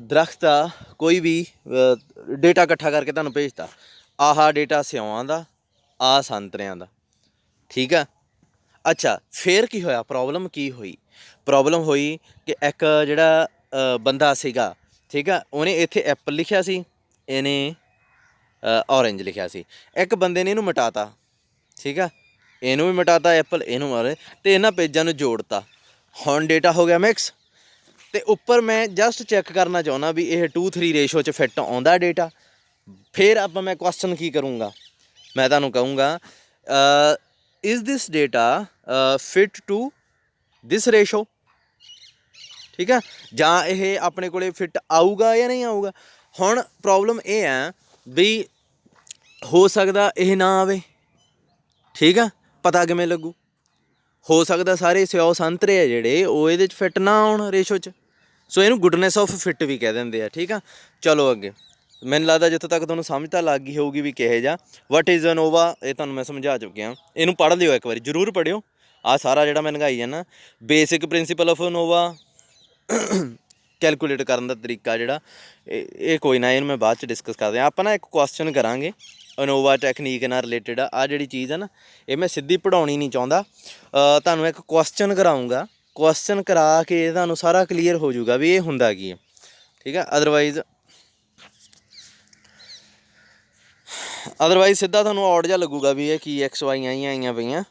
ਦਰਖਤ ਆ, ਕੋਈ ਵੀ ਡੇਟਾ ਇਕੱਠਾ ਕਰਕੇ ਤੁਹਾਨੂੰ ਭੇਜਤਾ, ਆਹ ਡੇਟਾ ਸਿਉਆਂ ਦਾ, ਆਹ ਸੰਤਰਿਆਂ ਦਾ, ਠੀਕ ਆ। ਅੱਛਾ ਫਿਰ ਕੀ ਹੋਇਆ? ਪ੍ਰੋਬਲਮ ਕੀ ਹੋਈ? ਪ੍ਰੋਬਲਮ ਹੋਈ ਕਿ ਇੱਕ ਜਿਹੜਾ ਬੰਦਾ ਸੀਗਾ, ਠੀਕ ਆ, ਉਹਨੇ ਇੱਥੇ ਐਪਲ ਲਿਖਿਆ ਸੀ, ਇਹਨੇ ਔਰੇਂਜ ਲਿਖਿਆ ਸੀ। ਇੱਕ ਬੰਦੇ ਨੇ ਇਹਨੂੰ ਮਿਟਾਤਾ, ਠੀਕ ਆ, ਇਹਨੂੰ ਵੀ ਮਿਟਾਤਾ ਐਪਲ, ਇਹਨੂੰ ਔਰੇਂਜ, ਅਤੇ ਇਹਨਾਂ ਪੇਜਾਂ ਨੂੰ ਜੋੜਤਾ। ਹੁਣ ਡੇਟਾ ਹੋ ਗਿਆ ਮਿਕਸ। ਅਤੇ ਉੱਪਰ ਮੈਂ ਜਸਟ ਚੈੱਕ ਕਰਨਾ ਚਾਹੁੰਦਾ ਵੀ ਇਹ 2:3 ਰੇਸ਼ੋ 'ਚ ਫਿੱਟ ਆਉਂਦਾ ਡੇਟਾ। ਫਿਰ ਮੈਂ ਕੁਐਸਚਨ ਕੀ ਕਰੂੰਗਾ? ਮੈਂ ਤੁਹਾਨੂੰ ਕਹੂੰਗਾ is this data fit to this ratio, ਠੀਕ ਆ, ਜਾਂ ਇਹ ਆਪਣੇ ਕੋਲ ਫਿੱਟ ਆਊਗਾ ਜਾਂ ਨਹੀਂ ਆਊਗਾ। ਹੁਣ ਪ੍ਰੋਬਲਮ ਇਹ ਹੈ ਵੀ ਹੋ ਸਕਦਾ ਇਹ ਨਾ ਆਵੇ, ਠੀਕ ਆ, ਪਤਾ ਕਿਵੇਂ ਲੱਗੂ? ਹੋ ਸਕਦਾ ਸਾਰੇ ਸਿਓ ਸੰਤਰੇ ਆ ਜਿਹੜੇ ਉਹ ਇਹਦੇ 'ਚ ਫਿੱਟ ਨਾ ਆਉਣ ਰੇਸ਼ੋ 'ਚ। ਸੋ ਇਹਨੂੰ ਗੁੱਡਨੈਸ ਆਫ ਫਿੱਟ ਵੀ ਕਹਿ ਦਿੰਦੇ ਆ, ਠੀਕ ਆ। ਚਲੋ ਅੱਗੇ, ਮੈਨੂੰ ਲੱਗਦਾ ਜਿੱਥੋਂ ਤੱਕ ਤੁਹਾਨੂੰ ਸਮਝ ਤਾਂ ਲੱਗ ਗਈ ਹੋਊਗੀ ਵੀ ਕਿਹੋ ਜਿਹਾ। ਵਟ ਇਜ਼ ਅਨੋਵਾ, ਇਹ ਤੁਹਾਨੂੰ ਮੈਂ ਸਮਝਾ ਚੁੱਕਿਆ। ਇਹਨੂੰ ਪੜ੍ਹ ਲਿਓ ਇੱਕ ਵਾਰੀ, ਜ਼ਰੂਰ ਪੜ੍ਹਿਓ। ਆਹ ਸਾਰਾ ਜਿਹੜਾ ਮੈਂ ਲੰਘਾਈ ਜਾਂਦਾ basic principal of Innova, calculate ਕਰਨ ਦਾ ਤਰੀਕਾ ਜਿਹੜਾ ਇਹ ਕੋਈ ਨਾ, ਇਹਨੂੰ ਮੈਂ ਬਾਅਦ 'ਚ ਡਿਸਕਸ ਕਰਦੇ ਹਾਂ। ਆਪਾਂ ਨਾ ਇੱਕ ਕੁਐਸਚਨ ਕਰਾਂਗੇ ਅਨੋਵਾ ਟੈਕਨੀਕ ਨਾਲ ਰਿਲੇਟਡ। ਆਹ ਜਿਹੜੀ ਚੀਜ਼ ਹੈ ਨਾ, ਇਹ ਮੈਂ ਸਿੱਧੀ ਪੜ੍ਹਾਉਣੀ ਨਹੀਂ ਚਾਹੁੰਦਾ, ਤੁਹਾਨੂੰ ਇੱਕ ਕੁਐਸਚਨ ਕਰਾਊਂਗਾ। ਕੁਐਸਚਨ ਕਰਾ ਕੇ ਤੁਹਾਨੂੰ ਸਾਰਾ ਕਲੀਅਰ ਹੋ ਜਾਊਗਾ ਵੀ ਇਹ ਹੁੰਦਾ ਕੀ ਹੈ, ਠੀਕ ਹੈ। ਅਦਰਵਾਈਜ਼ ਸਿੱਧਾ ਤੁਹਾਨੂੰ ਔਡ ਜਿਹਾ ਲੱਗੂਗਾ ਵੀ ਇਹ ਕੀ ਐਕਸ ਵਾਈ ਆਈਆਂ ਪਈਆਂ।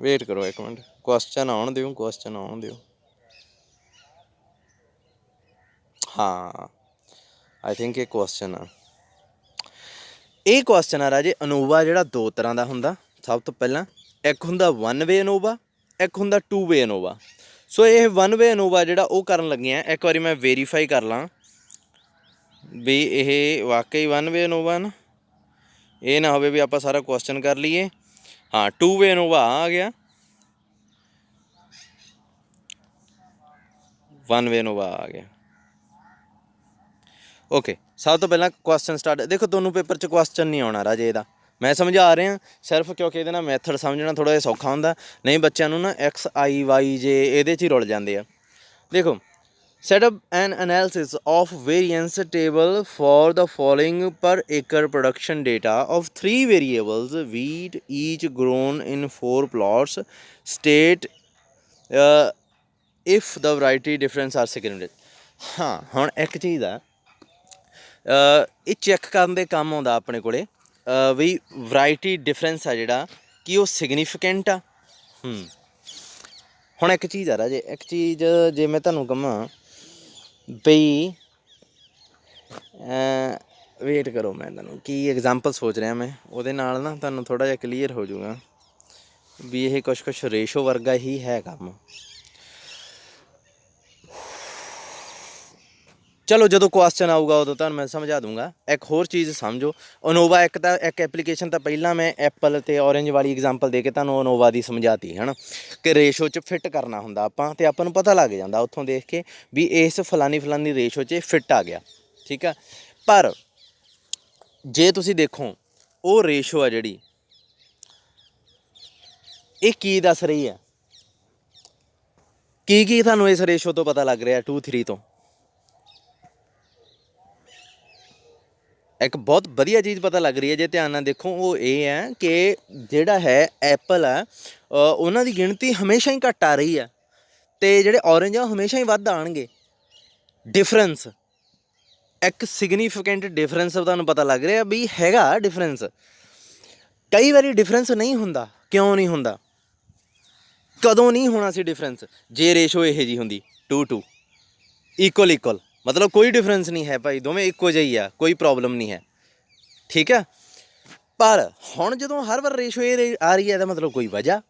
ਵੇਟ ਕਰੋ ਇੱਕ ਮਿੰਟ, ਕੁਐਸਚਨ ਆਉਣ ਦਿਓ। ਹਾਂ ਆਈ ਥਿੰਕ ਇਹ ਕੁਐਸਚਨ ਆ। ਇਹ ਕੁਐਸਚਨ ਆ ਰਾਜੇ, ਅਨੋਵਾ ਜਿਹੜਾ ਦੋ ਤਰ੍ਹਾਂ ਦਾ ਹੁੰਦਾ। ਸਭ ਤੋਂ ਪਹਿਲਾਂ ਇੱਕ ਹੁੰਦਾ 1 ਵੇ ਅਨੋਵਾ, ਇੱਕ ਹੁੰਦਾ 2 ਵੇ ਅਨੋਵਾ। ਸੋ ਇਹ 1 ਵੇ ਅਨੋਵਾ ਜਿਹੜਾ ਉਹ ਕਰਨ ਲੱਗੇ ਆ, ਇੱਕ ਵਾਰੀ ਮੈਂ ਵੈਰੀਫਾਈ ਕਰ ਲਾਂ ਵੀ ਇਹ ਵਾਕਈ 1 ਵੇ ਅਨੋਵਾ ਨਾ, ਇਹ ਨਾ ਹੋਵੇ ਵੀ ਆਪਾਂ ਸਾਰਾ ਕੁਐਸਚਨ ਕਰ ਲਈਏ। ਹਾਂ 2 ਵੇ ਅਨੋਵਾ ਆ ਗਿਆ, 1 ਵੇ ਅਨੋਵਾ ਆ ਗਿਆ। ਓਕੇ, ਸਭ ਤੋਂ ਪਹਿਲਾਂ ਕੁਐਸਚਨ ਸਟਾਰਟ। ਦੇਖੋ ਤੁਹਾਨੂੰ ਪੇਪਰ 'ਚ ਕੁਐਸਚਨ ਨਹੀਂ ਆਉਣਾ ਰਾਜੇ ਇਹਦਾ, ਮੈਂ ਸਮਝਾ ਰਿਹਾ ਸਿਰਫ ਕਿਉਂਕਿ ਇਹਦੇ ਨਾਲ ਮੈਥਡ ਸਮਝਣਾ ਥੋੜ੍ਹਾ ਜਿਹਾ ਸੌਖਾ ਹੁੰਦਾ। ਨਹੀਂ ਬੱਚਿਆਂ ਨੂੰ ਨਾ ਐਕਸ ਆਈ ਵਾਈ ਜੇ ਇਹਦੇ 'ਚ ਹੀ ਰੁਲ ਜਾਂਦੇ ਆ। ਦੇਖੋ, set up an analysis of variance table for the following per acre production data of 3 variables wheat each grown in 4 plots, state if the variety difference are significant। ਹਾਂ ਹੁਣ ਇੱਕ ਚੀਜ਼ ਆ, ਇਹ ਚੈੱਕ ਕਰਨ ਦੇ ਕੰਮ ਆਉਂਦਾ ਆਪਣੇ ਕੋਲੇ ਵੀ ਵਰਾਇਟੀ ਡਿਫਰੈਂਸ ਆ ਜਿਹੜਾ ਕੀ ਉਹ ਸਿਗਨੀਫਿਕੈਂਟ ਆ। ਹੁਣ ਇੱਕ ਚੀਜ਼ ਆ ਰਾਜੇ, ਇੱਕ ਚੀਜ਼ ਜੇ ਮੈਂ ਤੁਹਾਨੂੰ ਕਹਾਂ ਬਈ ਵੇਟ ਕਰੋ, ਮੈਂ ਤੁਹਾਨੂੰ ਕੀ ਐਗਜ਼ਾਮਪਲ ਸੋਚ ਰਿਹਾ ਮੈਂ, ਉਹਦੇ ਨਾਲ ਨਾ ਤੁਹਾਨੂੰ ਥੋੜ੍ਹਾ ਜਿਹਾ ਕਲੀਅਰ ਹੋ ਜਾਊਗਾ। ਵੀ ਇਹ ਕੁਛ ਰੇਸ਼ੋ ਵਰਗਾ ਹੀ ਹੈ ਕੰਮ। ਚਲੋ ਜਦੋਂ ਕੁਐਸਚਨ ਆਊਗਾ ਉਦੋਂ ਤੁਹਾਨੂੰ ਮੈਂ ਸਮਝਾ ਦੂੰਗਾ। ਇੱਕ ਹੋਰ ਚੀਜ਼ ਸਮਝੋ, ਅਨੋਵਾ ਇੱਕ ਐਪਲੀਕੇਸ਼ਨ ਤਾਂ ਪਹਿਲਾਂ ਮੈਂ ਐਪਲ ਅਤੇ ਔਰੇਂਜ ਵਾਲੀ ਐਗਜ਼ਾਮਪਲ ਦੇ ਕੇ ਤੁਹਾਨੂੰ ਅਨੋਵਾ ਦੀ ਸਮਝਾਤੀ ਹੈ ਨਾ, ਕਿ ਰੇਸ਼ੋ 'ਚ ਫਿੱਟ ਕਰਨਾ ਹੁੰਦਾ ਆਪਾਂ, ਅਤੇ ਆਪਾਂ ਨੂੰ ਪਤਾ ਲੱਗ ਜਾਂਦਾ ਉੱਥੋਂ ਦੇਖ ਕੇ ਵੀ ਇਸ ਫਲਾਨੀ ਰੇਸ਼ੋ 'ਚ ਫਿੱਟ ਆ ਗਿਆ, ਠੀਕ ਆ। ਪਰ ਜੇ ਤੁਸੀਂ ਦੇਖੋ ਉਹ ਰੇਸ਼ੋ ਆ ਜਿਹੜੀ, ਇਹ ਕੀ ਦੱਸ ਰਹੀ ਹੈ? ਕੀ ਤੁਹਾਨੂੰ ਇਸ ਰੇਸ਼ੋ ਤੋਂ ਪਤਾ ਲੱਗ ਰਿਹਾ 2 3 ਤੋਂ? ਇੱਕ ਬਹੁਤ ਵਧੀਆ ਚੀਜ਼ ਪਤਾ ਲੱਗ ਰਹੀ ਹੈ ਜੇ ਧਿਆਨ ਨਾਲ ਦੇਖੋ, ਉਹ ਇਹ ਹੈ ਕਿ ਜਿਹੜਾ ਹੈ ਐਪਲ ਆ ਉਹਨਾਂ ਦੀ ਗਿਣਤੀ ਹਮੇਸ਼ਾ ਹੀ ਘੱਟ ਆ ਰਹੀ ਹੈ, ਅਤੇ ਜਿਹੜੇ ਔਰੇਂਜ ਆ ਉਹ ਹਮੇਸ਼ਾ ਹੀ ਵੱਧ ਆਉਣਗੇ। ਡਿਫਰੈਂਸ, ਇੱਕ ਸਿਗਨੀਫਿਕੈਂਟ ਡਿਫਰੈਂਸ ਤੁਹਾਨੂੰ ਪਤਾ ਲੱਗ ਰਿਹਾ ਵੀ ਹੈਗਾ ਡਿਫਰੈਂਸ। ਕਈ ਵਾਰੀ ਡਿਫਰੈਂਸ ਨਹੀਂ ਹੁੰਦਾ, ਕਿਉਂ ਨਹੀਂ ਹੁੰਦਾ? ਕਦੋਂ ਨਹੀਂ ਹੋਣਾ ਸੀ ਡਿਫਰੈਂਸ? ਜੇ ਰੇਸ਼ੋ ਇਹੋ ਜਿਹੀ ਹੁੰਦੀ 2 ਇਕੁਅਲ, ਮਤਲਬ ਕੋਈ ਡਿਫਰੈਂਸ ਨਹੀਂ ਹੈ ਭਾਈ, ਦੋਵੇਂ ਇੱਕੋ ਜਿਹੀ ਆ, ਕੋਈ ਪ੍ਰੋਬਲਮ ਨਹੀਂ ਹੈ, ਠੀਕ ਹੈ। ਪਰ ਹੁਣ ਜਦੋਂ ਹਰ ਵਾਰ ਰੇਸ਼ੋ ਇਹ ਆ ਰਹੀ ਹੈ, ਇਹਦਾ ਮਤਲਬ ਕੋਈ ਵਜ੍ਹਾ,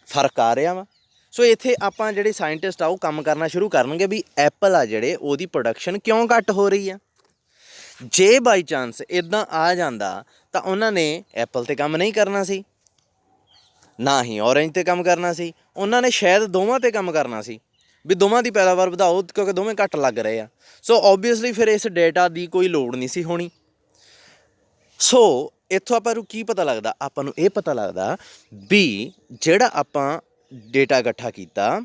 ਫਰਕ ਆ ਰਿਹਾ ਵਾ। ਸੋ ਇੱਥੇ ਆਪਾਂ ਜਿਹੜੇ ਸਾਇੰਟਿਸਟ ਆ ਉਹ ਕੰਮ ਕਰਨਾ ਸ਼ੁਰੂ ਕਰਨਗੇ ਵੀ ਐਪਲ ਆ ਜਿਹੜੇ ਉਹਦੀ ਪ੍ਰੋਡਕਸ਼ਨ ਕਿਉਂ ਘੱਟ ਹੋ ਰਹੀ ਆ। ਜੇ ਬਾਈ ਚਾਂਸ ਇੱਦਾਂ ਆ ਜਾਂਦਾ ਤਾਂ ਉਹਨਾਂ ਨੇ ਐਪਲ 'ਤੇ ਕੰਮ ਨਹੀਂ ਕਰਨਾ ਸੀ, ਨਾ ਹੀ ਔਰੇਂਜ 'ਤੇ ਕੰਮ ਕਰਨਾ ਸੀ, ਉਹਨਾਂ ਨੇ ਸ਼ਾਇਦ ਦੋਵਾਂ 'ਤੇ ਕੰਮ ਕਰਨਾ ਸੀ ਵੀ ਦੋਵਾਂ ਦੀ ਪੈਦਾਵਾਰ ਵਧਾਓ, ਕਿਉਂਕਿ ਦੋਵੇਂ ਘੱਟ ਲੱਗ ਰਹੇ ਆ। ਸੋ ਓਬਵੀਅਸਲੀ ਫਿਰ ਇਸ ਡੇਟਾ ਦੀ ਕੋਈ ਲੋੜ ਨਹੀਂ ਸੀ ਹੋਣੀ। ਸੋ ਇੱਥੋਂ ਆਪਾਂ ਨੂੰ ਕੀ ਪਤਾ ਲੱਗਦਾ? ਆਪਾਂ ਨੂੰ ਇਹ ਪਤਾ ਲੱਗਦਾ ਵੀ ਜਿਹੜਾ ਆਪਾਂ ਡੇਟਾ ਇਕੱਠਾ ਕੀਤਾ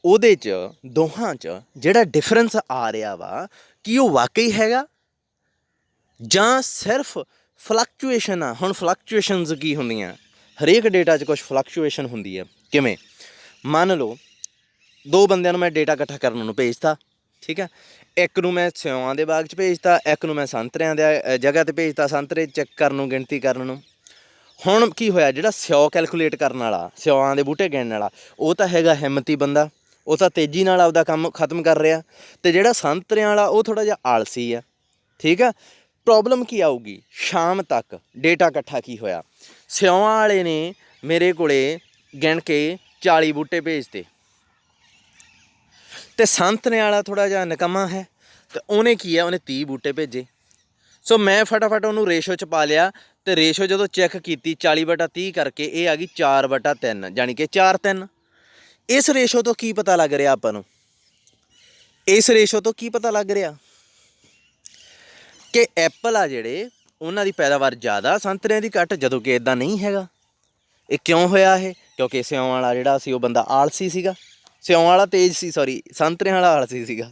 ਉਹਦੇ 'ਚ ਦੋਹਾਂ 'ਚ ਜਿਹੜਾ ਡਿਫਰੈਂਸ ਆ ਰਿਹਾ ਵਾ, ਕੀ ਉਹ ਵਾਕਈ ਹੈਗਾ ਜਾਂ ਸਿਰਫ ਫਲਕਚੁਏਸ਼ਨ ਆ? ਹੁਣ ਫਲਕਚੁਏਸ਼ਨਸ ਕੀ ਹੁੰਦੀਆਂ? ਹਰੇਕ ਡੇਟਾ 'ਚ ਕੁਛ ਫਲਕਚੁਏਸ਼ਨ ਹੁੰਦੀ ਹੈ। ਕਿਵੇਂ? ਮੰਨ ਲਓ 2 ਬੰਦਿਆਂ ਨੂੰ ਮੈਂ ਡੇਟਾ ਇਕੱਠਾ ਕਰਨ ਨੂੰ ਭੇਜਤਾ, ਠੀਕ ਹੈ। ਇੱਕ ਨੂੰ ਮੈਂ ਸਿਉਆਂ ਦੇ ਬਾਗ 'ਚ ਭੇਜਤਾ, ਇੱਕ ਨੂੰ ਮੈਂ ਸੰਤਰਿਆਂ ਦੇ ਜਗ੍ਹਾ 'ਤੇ ਭੇਜਤਾ, ਸੰਤਰੇ ਚੈੱਕ ਕਰਨ ਨੂੰ, ਗਿਣਤੀ ਕਰਨ ਨੂੰ। ਹੁਣ ਕੀ ਹੋਇਆ? ਜਿਹੜਾ ਸਿਓ ਕੈਲਕੂਲੇਟ ਕਰਨ ਵਾਲਾ, ਸਿਓਆਂ ਦੇ ਬੂਟੇ ਗਿਣਨ ਵਾਲਾ, ਉਹ ਤਾਂ ਹੈਗਾ ਹਿੰਮਤੀ ਬੰਦਾ, ਉਹ ਤਾਂ ਤੇਜ਼ੀ ਨਾਲ ਆਪਦਾ ਕੰਮ ਖਤਮ ਕਰ ਰਿਹਾ, ਅਤੇ ਜਿਹੜਾ ਸੰਤਰਿਆਂ ਵਾਲਾ ਉਹ ਥੋੜ੍ਹਾ ਜਿਹਾ ਆਲਸੀ ਆ, ਠੀਕ ਆ। ਪ੍ਰੋਬਲਮ ਕੀ ਆਊਗੀ? ਸ਼ਾਮ ਤੱਕ ਡੇਟਾ ਇਕੱਠਾ ਕੀ ਹੋਇਆ? ਸਿਉਆਂ ਵਾਲੇ ਨੇ ਮੇਰੇ ਕੋਲ ਗਿਣ ਕੇ 40 ਬੂਟੇ ਭੇਜਤੇ, ਅਤੇ ਸੰਤਰੇ ਵਾਲਾ ਥੋੜ੍ਹਾ ਜਿਹਾ ਨਿਕੰਮਾ ਹੈ, ਅਤੇ ਉਹਨੇ ਕੀ ਆ, ਉਹਨੇ 30 ਬੂਟੇ ਭੇਜੇ। ਸੋ ਮੈਂ ਫਟਾਫਟ ਉਹਨੂੰ ਰੇਸ਼ੋ 'ਚ ਪਾ ਲਿਆ, ਅਤੇ ਰੇਸ਼ੋ ਜਦੋਂ ਚੈੱਕ ਕੀਤੀ 40/30 ਕਰਕੇ ਇਹ ਆ ਗਈ 4/3, ਜਾਣੀ ਕਿ 4:3। ਇਸ ਰੇਸ਼ੋ ਤੋਂ ਕੀ ਪਤਾ ਲੱਗ ਰਿਹਾ ਆਪਾਂ ਨੂੰ? ਇਸ ਰੇਸ਼ੋ ਤੋਂ ਕੀ ਪਤਾ ਲੱਗ ਰਿਹਾ ਕਿ ਐਪਲ ਆ ਜਿਹੜੇ ਉਹਨਾਂ ਦੀ ਪੈਦਾਵਾਰ ਜ਼ਿਆਦਾ, ਸੰਤਰਿਆਂ ਦੀ ਘੱਟ, ਜਦੋਂ ਕਿ ਇੱਦਾਂ ਨਹੀਂ ਹੈਗਾ। ਇਹ ਕਿਉਂ ਹੋਇਆ? ਇਹ ਕਿਉਂਕਿ ਸਿਉਂ ਵਾਲਾ ਜਿਹੜਾ ਸੀ ਉਹ ਬੰਦਾ ਆਲਸੀ ਸੀਗਾ, ਸਿਉਂ ਵਾਲਾ ਤੇਜ਼ ਸੀ, ਸੌਰੀ ਸੰਤਰਿਆਂ ਵਾਲਾ ਆਲਸੀ ਸੀਗਾ।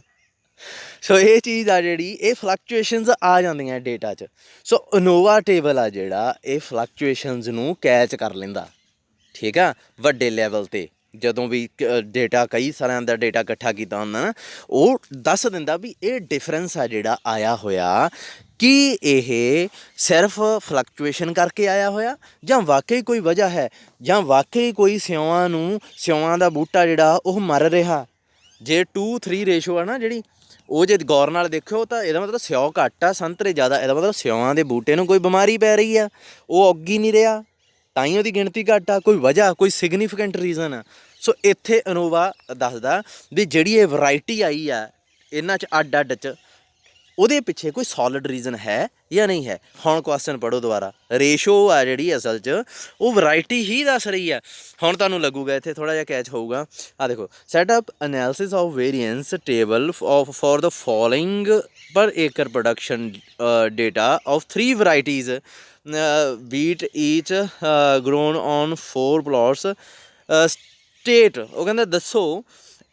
ਸੋ ਇਹ ਚੀਜ਼ ਆ ਜਿਹੜੀ, ਇਹ ਫਲਕਚੁਏਸ਼ਨਸ ਆ ਜਾਂਦੀਆਂ ਡੇਟਾ 'ਚ। ਸੋ ਅਨੋਵਾ ਟੇਬਲ ਆ ਜਿਹੜਾ, ਇਹ ਫਲਕਚੁਏਸ਼ਨਸ ਨੂੰ ਕੈਚ ਕਰ ਲੈਂਦਾ, ਠੀਕ ਆ। ਵੱਡੇ ਲੈਵਲ 'ਤੇ ਜਦੋਂ ਵੀ ਡੇਟਾ, ਕਈ ਸਾਰਿਆਂ ਦਾ ਡੇਟਾ ਇਕੱਠਾ ਕੀਤਾ ਹੁੰਦਾ ਨਾ, ਉਹ ਦੱਸ ਦਿੰਦਾ ਵੀ ਇਹ ਡਿਫਰੈਂਸ ਆ ਜਿਹੜਾ ਆਇਆ ਹੋਇਆ, ਕੀ ਇਹ ਸਿਰਫ ਫਲਕਚੁਏਸ਼ਨ ਕਰਕੇ ਆਇਆ ਹੋਇਆ, ਜਾਂ ਵਾਕਈ ਕੋਈ ਵਜ੍ਹਾ ਹੈ, ਜਾਂ ਵਾਕਈ ਕੋਈ ਸਿਉਆਂ ਦਾ ਬੂਟਾ ਜਿਹੜਾ ਉਹ ਮਰ ਰਿਹਾ। ਜੇ 2:3 ਰੇਸ਼ੋ ਆ ਨਾ ਜਿਹੜੀ, ਉਹ ਜੇ ਗੌਰ ਨਾਲ ਦੇਖਿਓ ਤਾਂ ਇਹਦਾ ਮਤਲਬ ਸਿਓ ਘੱਟ ਆ, ਸੰਤਰੇ ਜ਼ਿਆਦਾ, ਇਹਦਾ ਮਤਲਬ ਸਿਉਆਂ ਦੇ ਬੂਟੇ ਨੂੰ ਕੋਈ ਬਿਮਾਰੀ ਪੈ ਰਹੀ ਆ, ਉਹ ਉੱਗ ਹੀ ਨਹੀਂ ਰਿਹਾ, ਤਾਂ ਹੀ ਉਹਦੀ ਗਿਣਤੀ ਘੱਟ ਆ। ਕੋਈ ਵਜ੍ਹਾ, ਕੋਈ ਸਿਗਨੀਫਿਕੈਂਟ ਰੀਜ਼ਨ ਆ। ਸੋ ਇੱਥੇ ਅਨੋਵਾ ਦੱਸਦਾ ਵੀ ਜਿਹੜੀ ਇਹ ਵਰਾਇਟੀ ਆਈ ਆ ਇਹਨਾਂ 'ਚ ਅੱਡ 'ਚ, ਉਹਦੇ ਪਿੱਛੇ ਕੋਈ ਸੋਲਿਡ ਰੀਜ਼ਨ ਹੈ ਜਾਂ ਨਹੀਂ ਹੈ। ਹੁਣ ਕੁਐਸਚਨ ਪੜ੍ਹੋ ਦੁਬਾਰਾ। ਰੇਸ਼ੋ ਆ ਜਿਹੜੀ ਅਸਲ 'ਚ ਉਹ ਵਰਾਇਟੀ ਹੀ ਦੱਸ ਰਹੀ ਹੈ। ਹੁਣ ਤੁਹਾਨੂੰ ਲੱਗੂਗਾ ਇੱਥੇ ਥੋੜ੍ਹਾ ਜਿਹਾ ਕੈਚ ਹੋਊਗਾ। ਆਹ ਦੇਖੋ, set up analysis of variance table for the following per acre production data of 3 varieties beet each grown on 4 plots state. ਉਹ ਕਹਿੰਦਾ ਦੱਸੋ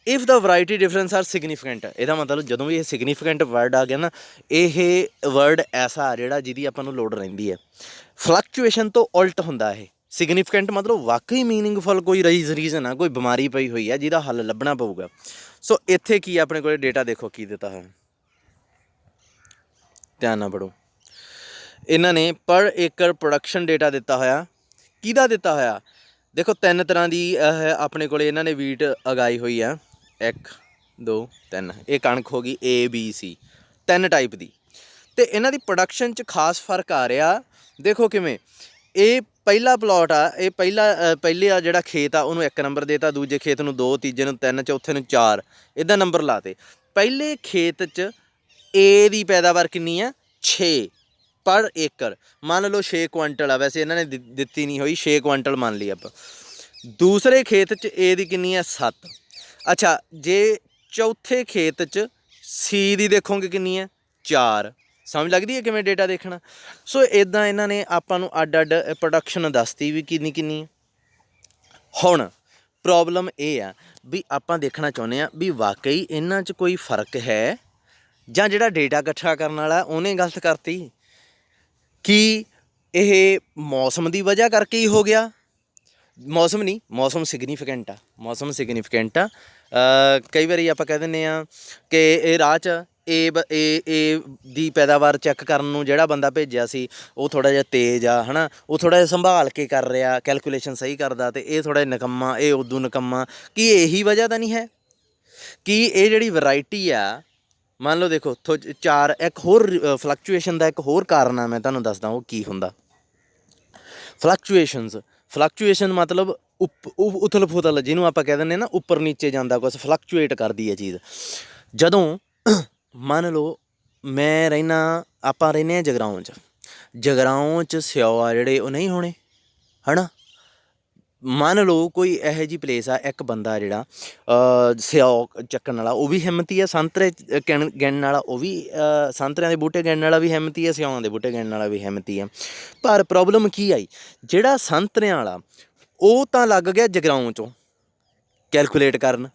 if the variety difference are significant. ਇਹਦਾ ਮਤਲਬ ਜਦੋਂ ਵੀ ਇਹ ਸਿਗਨੀਫਿਕੈਂਟ ਵਰਡ ਆ ਗਿਆ ਨਾ, ਇਹ ਵਰਡ ਐਸਾ ਜਿਹੜਾ ਜਿਹਦੀ ਆਪਾਂ ਨੂੰ ਲੋੜ ਰਹਿੰਦੀ ਹੈ। ਫਲਕਚੁਏਸ਼ਨ ਤੋਂ ਉਲਟ ਹੁੰਦਾ ਇਹ। ਸਿਗਨੀਫਿਕੈਂਟ ਮਤਲਬ ਵਾਕਈ ਮੀਨਿੰਗਫੁਲ ਕੋਈ ਰੀਜ਼ਨ ਆ, ਕੋਈ ਬਿਮਾਰੀ ਪਈ ਹੋਈ ਆ ਜਿਹਦਾ ਹੱਲ ਲੱਭਣਾ ਪਊਗਾ। ਸੋ ਇੱਥੇ ਕੀ ਆਪਣੇ ਕੋਲ ਡੇਟਾ ਦੇਖੋ ਕੀ ਦਿੱਤਾ ਹੋਇਆ, ਧਿਆਨ ਨਾਲ ਪੜ੍ਹੋ। ਇਹਨਾਂ ਨੇ ਪਰ ਏਕੜ ਪ੍ਰੋਡਕਸ਼ਨ ਡੇਟਾ ਦਿੱਤਾ ਹੋਇਆ। ਕਿਹਦਾ ਦਿੱਤਾ ਹੋਇਆ? ਦੇਖੋ 3 ਤਰ੍ਹਾਂ ਦੀ ਆਪਣੇ ਕੋਲ ਇਹਨਾਂ ਨੇ ਵੀਟ ਉਗਾਈ ਹੋਈ ਆ, 1 2 3। ਇਹ ਕਣਕ ਹੋ ਗਈ ABC, 3 ਟਾਈਪ ਦੀ। ਅਤੇ ਇਹਨਾਂ ਦੀ ਪ੍ਰੋਡਕਸ਼ਨ 'ਚ ਖਾਸ ਫਰਕ ਆ ਰਿਹਾ। ਦੇਖੋ ਕਿਵੇਂ, ਇਹ ਪਹਿਲਾ ਪਲਾਟ ਆ ਇਹ ਪਹਿਲੇ ਆ ਜਿਹੜਾ ਖੇਤ ਆ ਉਹਨੂੰ 1 ਨੰਬਰ ਦੇਤਾ, ਦੂਜੇ ਖੇਤ ਨੂੰ 2, ਤੀਜੇ ਨੂੰ 3, ਚੌਥੇ ਨੂੰ 4, ਇੱਦਾਂ ਨੰਬਰ ਲਾਤੇ। ਪਹਿਲੇ ਖੇਤ 'ਚ ਏ ਦੀ ਪੈਦਾਵਾਰ ਕਿੰਨੀ ਆ 6 ਪਰ ਏਕੜ, ਮੰਨ ਲਓ 6 ਕੁਆਂਟਲ ਆ, ਵੈਸੇ ਇਹਨਾਂ ਨੇ ਦਿੱਤੀ ਨਹੀਂ ਹੋਈ, 6 ਕੁਆਂਟਲ ਮੰਨ ਲਈ ਆਪਾਂ। ਦੂਸਰੇ ਖੇਤ 'ਚ ਏ ਦੀ ਕਿੰਨੀ ਆ 7। ਅੱਛਾ ਜੇ ਚੌਥੇ ਖੇਤ 'ਚ ਸੀ ਦੀ ਦੇਖੋਗੇ ਕਿੰਨੀ ਆ 4। ਸਮਝ ਲੱਗਦੀ ਹੈ ਕਿਵੇਂ ਡੇਟਾ ਦੇਖਣਾ। ਸੋ ਇੱਦਾਂ ਇਹਨਾਂ ਨੇ ਆਪਾਂ ਨੂੰ ਅੱਡ ਅੱਡ ਪ੍ਰੋਡਕਸ਼ਨ ਦੱਸਤੀ ਵੀ ਕਿੰਨੀ ਕਿੰਨੀ ਹੈ। ਹੁਣ ਪ੍ਰੋਬਲਮ ਇਹ ਆ ਵੀ ਆਪਾਂ ਦੇਖਣਾ ਚਾਹੁੰਦੇ ਹਾਂ ਵੀ ਵਾਕਈ ਇਹਨਾਂ 'ਚ ਕੋਈ ਫ਼ਰਕ ਹੈ ਜਾਂ ਜਿਹੜਾ ਡੇਟਾ ਇਕੱਠਾ ਕਰਨ ਵਾਲਾ ਉਹਨੇ ਗਲਤ ਕਰਤੀ, ਕਿ ਇਹ ਮੌਸਮ ਦੀ ਵਜ੍ਹਾ ਕਰਕੇ ਹੀ ਹੋ ਗਿਆ। ਮੌਸਮ ਨਹੀਂ, ਮੌਸਮ ਸਿਗਨੀਫਿਕੈਂਟ ਆ, ਮੌਸਮ ਸਿਗਨੀਫਿਕੈਂਟ ਆ। ਕਈ ਵਾਰੀ ਆਪਾਂ ਕਹਿ ਦਿੰਦੇ ਹਾਂ ਕਿ ਇਹ ਰਾਹ 'ਚ ਏ ਦੀ ਪੈਦਾਵਾਰ ਚੈੱਕ ਕਰਨ ਨੂੰ ਜਿਹੜਾ ਬੰਦਾ ਭੇਜਿਆ ਸੀ ਉਹ ਥੋੜ੍ਹਾ ਜਿਹਾ ਤੇਜ਼ ਆ, ਹੈ ਨਾ, ਉਹ ਥੋੜ੍ਹਾ ਜਿਹਾ ਸੰਭਾਲ ਕੇ ਕਰ ਰਿਹਾ, ਕੈਲਕੂਲੇਸ਼ਨ ਸਹੀ ਕਰਦਾ, ਅਤੇ ਇਹ ਥੋੜ੍ਹਾ ਜਿਹਾ ਨਿਕੰਮਾ, ਇਹ ਉਦੋਂ ਨਿਕੰਮਾ। ਕੀ ਇਹੀ ਵਜ੍ਹਾ ਤਾਂ ਨਹੀਂ ਹੈ ਕਿ ਇਹ ਜਿਹੜੀ ਵੈਰਾਈਟੀ ਆ, ਮੰਨ ਲਓ ਦੇਖੋ 4, ਇੱਕ ਹੋਰ ਫਲਕਚੁਏਸ਼ਨ ਦਾ ਇੱਕ ਹੋਰ ਕਾਰਨ ਆ, ਮੈਂ ਤੁਹਾਨੂੰ ਦੱਸਦਾ ਉਹ ਕੀ ਹੁੰਦਾ। ਫਲਕਚੁਏਸ਼ਨ ਮਤਲਬ ਉਥਲ ਫੁਥਲ, ਜਿਹਨੂੰ ਆਪਾਂ ਕਹਿ ਦਿੰਦੇ ਨਾ ਉੱਪਰ ਨੀਚੇ ਜਾਂਦਾ ਕੁਛ, ਫਲਕਚੁਏਟ ਕਰਦੀ ਹੈ ਚੀਜ਼। ਜਦੋਂ ਮੰਨ ਲਓ ਆਪਾਂ ਰਹਿੰਦੇ ਹਾਂ ਜਗਰਾਓਂ 'ਚ ਸਿਓ ਆ ਜਿਹੜੇ ਉਹ ਨਹੀਂ ਹੋਣੇ, ਹੈ ਨਾ। ਮੰਨ ਲਓ ਕੋਈ ਇਹੋ ਜਿਹੀ ਪਲੇਸ ਆ, ਇੱਕ ਬੰਦਾ ਜਿਹੜਾ ਸਿਓ ਚੱਕਣ ਵਾਲਾ ਉਹ ਵੀ ਹਿੰਮਤੀ ਆ, ਸੰਤਰੇ ਗਿਣਨ ਵਾਲਾ ਉਹ ਵੀ, ਸੰਤਰਿਆਂ ਦੇ ਬੂਟੇ ਗਿਣਨ ਵਾਲਾ ਵੀ ਹਿੰਮਤੀ ਆ, ਸਿਓਆਂ ਦੇ ਬੂਟੇ ਗਿਣਨ ਵਾਲਾ ਵੀ ਹਿੰਮਤੀ ਆ। ਪਰ ਪ੍ਰੋਬਲਮ ਕੀ ਆਈ, ਜਿਹੜਾ ਸੰਤਰਿਆਂ ਵਾਲਾ ਉਹ ਤਾਂ ਲੱਗ ਗਿਆ ਜਗਰਾਓਂ 'ਚੋਂ ਕੈਲਕੂਲੇਟ ਕਰਨ।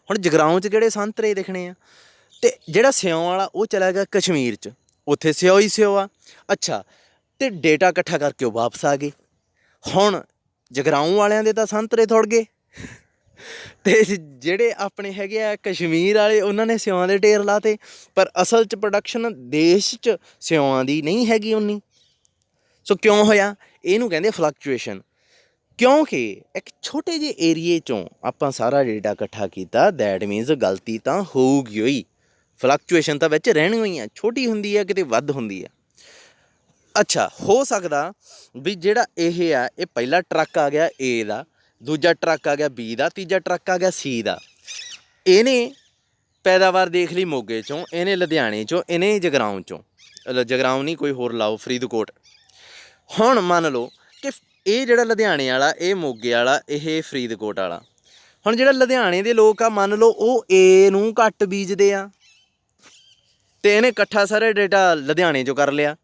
ਹੁਣ ਜਗਰਾਓਂ 'ਚ ਕਿਹੜੇ ਸੰਤਰੇ ਦਿਖਣੇ ਆ, ਅਤੇ ਜਿਹੜਾ ਸਿਓਂ ਵਾਲਾ ਉਹ ਚਲਾ ਗਿਆ ਕਸ਼ਮੀਰ 'ਚ, ਉੱਥੇ ਸਿਓ ਹੀ ਸਿਓ ਆ। ਅੱਛਾ, ਅਤੇ ਡੇਟਾ ਇਕੱਠਾ ਕਰਕੇ ਉਹ ਵਾਪਸ ਆ ਗਏ। ਹੁਣ ਜਗਰਾਓਂ ਵਾਲਿਆਂ ਦੇ ਤਾਂ ਸੰਤਰੇ ਥੁੜ ਗਏ, ਅਤੇ ਜਿਹੜੇ ਆਪਣੇ ਹੈਗੇ ਆ ਕਸ਼ਮੀਰ ਵਾਲੇ ਉਹਨਾਂ ਨੇ ਸਿਓਆਂ ਦੇ ਢੇਰ ਲਾਤੇ। ਪਰ ਅਸਲ 'ਚ ਪ੍ਰੋਡਕਸ਼ਨ ਦੇਸ਼ 'ਚ ਸਿਓਆਂ ਦੀ ਨਹੀਂ ਹੈਗੀ ਉਨੀ। ਸੋ ਕਿਉਂ ਹੋਇਆ, ਇਹਨੂੰ ਕਹਿੰਦੇ ਫਲਕਚੁਏਸ਼ਨ। ਕਿਉਂਕਿ ਇੱਕ ਛੋਟੇ ਜਿਹੇ ਏਰੀਏ 'ਚੋਂ ਆਪਾਂ ਸਾਰਾ ਡੇਟਾ ਇਕੱਠਾ ਕੀਤਾ, ਦੈਟ ਮੀਨਸ ਗਲਤੀ ਤਾਂ ਹੋਊਗੀ ਹੋਈ, ਫਲਕਚੁਏਸ਼ਨ ਤਾਂ ਵਿੱਚ ਰਹਿਣੀ ਹੋਈ ਆ, ਛੋਟੀ ਹੁੰਦੀ ਆ ਕਿਤੇ ਵੱਧ ਹੁੰਦੀ ਆ। ਅੱਛਾ, ਹੋ ਸਕਦਾ ਵੀ ਜਿਹੜਾ ਇਹ ਆ, ਇਹ ਪਹਿਲਾ ਟਰੱਕ ਆ ਗਿਆ ਏ ਦਾ, ਦੂਜਾ ਟਰੱਕ ਆ ਗਿਆ ਬੀ ਦਾ, ਤੀਜਾ ਟਰੱਕ ਆ ਗਿਆ ਸੀ ਦਾ। ਇਹਨੇ ਪੈਦਾਵਾਰ ਦੇਖ ਲਈ ਮੋਗੇ 'ਚੋਂ, ਇਹਨੇ ਲੁਧਿਆਣੇ 'ਚੋਂ, ਇਹਨੇ ਜਗਰਾਓਂ 'ਚੋਂ, ਜਗਰਾਓਂ ਨਹੀਂ ਕੋਈ ਹੋਰ ਲਾਓ, ਫਰੀਦਕੋਟ। ਹੁਣ ਮੰਨ ਲਓ ਕਿ ਇਹ ਜਿਹੜਾ ਲੁਧਿਆਣੇ ਵਾਲਾ, ਇਹ ਮੋਗੇ ਵਾਲਾ, ਇਹ ਫਰੀਦਕੋਟ ਵਾਲਾ। ਹੁਣ ਜਿਹੜਾ ਲੁਧਿਆਣੇ ਦੇ ਲੋਕ ਆ, ਮੰਨ ਲਓ ਉਹ ਏ ਨੂੰ ਘੱਟ ਬੀਜਦੇ ਆ, ਅਤੇ ਇਹਨੇ ਇਕੱਠਾ ਸਾਰਾ ਡੇਟਾ ਲੁਧਿਆਣੇ 'ਚੋਂ ਕਰ ਲਿਆ।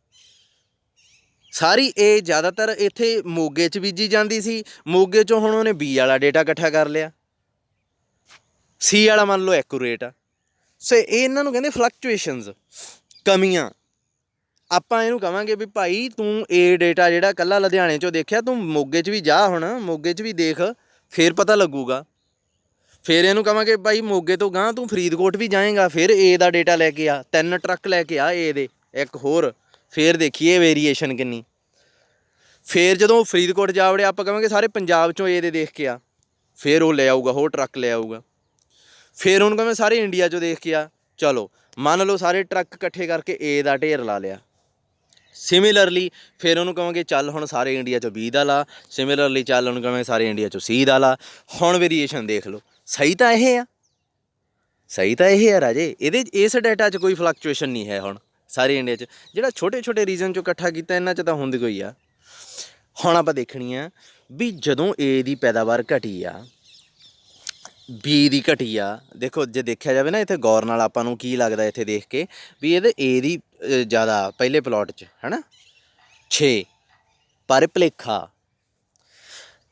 ਸਾਰੀ ਏ ਜ਼ਿਆਦਾਤਰ ਇੱਥੇ ਮੋਗੇ 'ਚ ਬੀਜੀ ਜਾਂਦੀ ਸੀ, ਮੋਗੇ 'ਚੋਂ ਹੁਣ ਉਹਨੇ ਬੀ ਵਾਲਾ ਡੇਟਾ ਇਕੱਠਾ ਕਰ ਲਿਆ, ਸੀ ਵਾਲਾ ਮੰਨ ਲਓ ਐਕੂਰੇਟ ਆ। ਸੋ ਇਹ ਇਹਨਾਂ ਨੂੰ ਕਹਿੰਦੇ ਫਲਕਚੁਏਸ਼ਨਸ, ਕਮੀਆਂ। ਆਪਾਂ ਇਹਨੂੰ ਕਹਾਂਗੇ ਵੀ ਭਾਈ ਤੂੰ ਏ ਡੇਟਾ ਜਿਹੜਾ ਇਕੱਲਾ ਲੁਧਿਆਣੇ 'ਚੋਂ ਦੇਖਿਆ, ਤੂੰ ਮੋਗੇ 'ਚ ਵੀ ਜਾ, ਹੁਣ ਮੋਗੇ 'ਚ ਵੀ ਦੇਖ, ਫਿਰ ਪਤਾ ਲੱਗੂਗਾ। ਫਿਰ ਇਹਨੂੰ ਕਹਾਂਗੇ ਭਾਈ ਮੋਗੇ ਤੋਂ ਗਾਂਹ ਤੂੰ ਫਰੀਦਕੋਟ ਵੀ ਜਾਏਗਾ, ਫਿਰ ਏ ਦਾ ਡੇਟਾ ਲੈ ਕੇ ਆ, 3 ਟਰੱਕ ਲੈ ਕੇ ਆ ਏ ਦੇ, ਇੱਕ ਹੋਰ, ਫਿਰ ਦੇਖੀਏ ਵੇਰੀਏਸ਼ਨ ਕਿੰਨੀ। ਫਿਰ ਜਦੋਂ ਫਰੀਦਕੋਟ ਜਾ ਵੜਿਆ, ਆਪਾਂ ਕਹਾਂਗੇ ਸਾਰੇ ਪੰਜਾਬ 'ਚੋਂ ਏ ਦੇ ਦੇਖ ਕੇ ਆ, ਫਿਰ ਉਹ ਲੈ ਆਊਗਾ, ਹੋਰ ਟਰੱਕ ਲੈ ਆਊਗਾ। ਫਿਰ ਉਹਨੂੰ ਕਹਾਂਗੇ ਸਾਰੇ ਇੰਡੀਆ 'ਚੋਂ ਦੇਖ ਕੇ ਆ, ਚਲੋ ਮੰਨ ਲਓ ਸਾਰੇ ਟਰੱਕ ਇਕੱਠੇ ਕਰਕੇ ਏ ਦਾ ਢੇਰ ਲਾ ਲਿਆ। ਸਿਮਿਲਰਲੀ ਫਿਰ ਉਹਨੂੰ ਕਹਾਂਗੇ ਚੱਲ ਹੁਣ ਸਾਰੇ ਇੰਡੀਆ 'ਚੋਂ ਬੀ ਦਾ ਲਾ, ਸਿਮਿਲਰਲੀ ਚੱਲ ਉਹਨੂੰ ਕਹਾਂਗੇ ਸਾਰੇ ਇੰਡੀਆ 'ਚੋਂ ਸੀ ਦਾ ਲਾ। ਹੁਣ ਵੇਰੀਏਸ਼ਨ ਦੇਖ ਲਓ, ਸਹੀ ਤਾਂ ਇਹ ਆ, ਸਹੀ ਤਾਂ ਇਹ ਆ ਰਾਜੇ, ਇਹਦੇ ਇਸ ਡਾਟਾ 'ਚ ਕੋਈ ਫਲਕਚੁਏਸ਼ਨ ਨਹੀਂ ਹੈ। ਹੁਣ ਸਾਰੇ ਇੰਡੀਆ 'ਚ ਜਿਹੜਾ ਛੋਟੇ ਛੋਟੇ ਰੀਜਨ 'ਚੋਂ ਇਕੱਠਾ ਕੀਤਾ, ਇਹਨਾਂ 'ਚ ਤਾਂ ਹੁੰਦੀ ਕੋਈ ਆ। ਹੁਣ ਆਪਾਂ ਦੇਖਣੀ ਆ ਵੀ ਜਦੋਂ ਏ ਦੀ ਪੈਦਾਵਾਰ ਘਟੀ ਆ, ਬੀ ਦੀ ਘਟੀ ਆ, ਦੇਖੋ ਜੇ ਦੇਖਿਆ ਜਾਵੇ ਨਾ ਇੱਥੇ ਗੌਰ ਨਾਲ ਆਪਾਂ ਨੂੰ ਕੀ ਲੱਗਦਾ ਇੱਥੇ ਦੇਖ ਕੇ ਵੀ ਇਹਦੇ ਏ ਦੀ ਜ਼ਿਆਦਾ ਪਹਿਲੇ ਪਲਾਟ 'ਚ, ਹੈ ਨਾ 6, ਪਰ ਭੁਲੇਖਾ।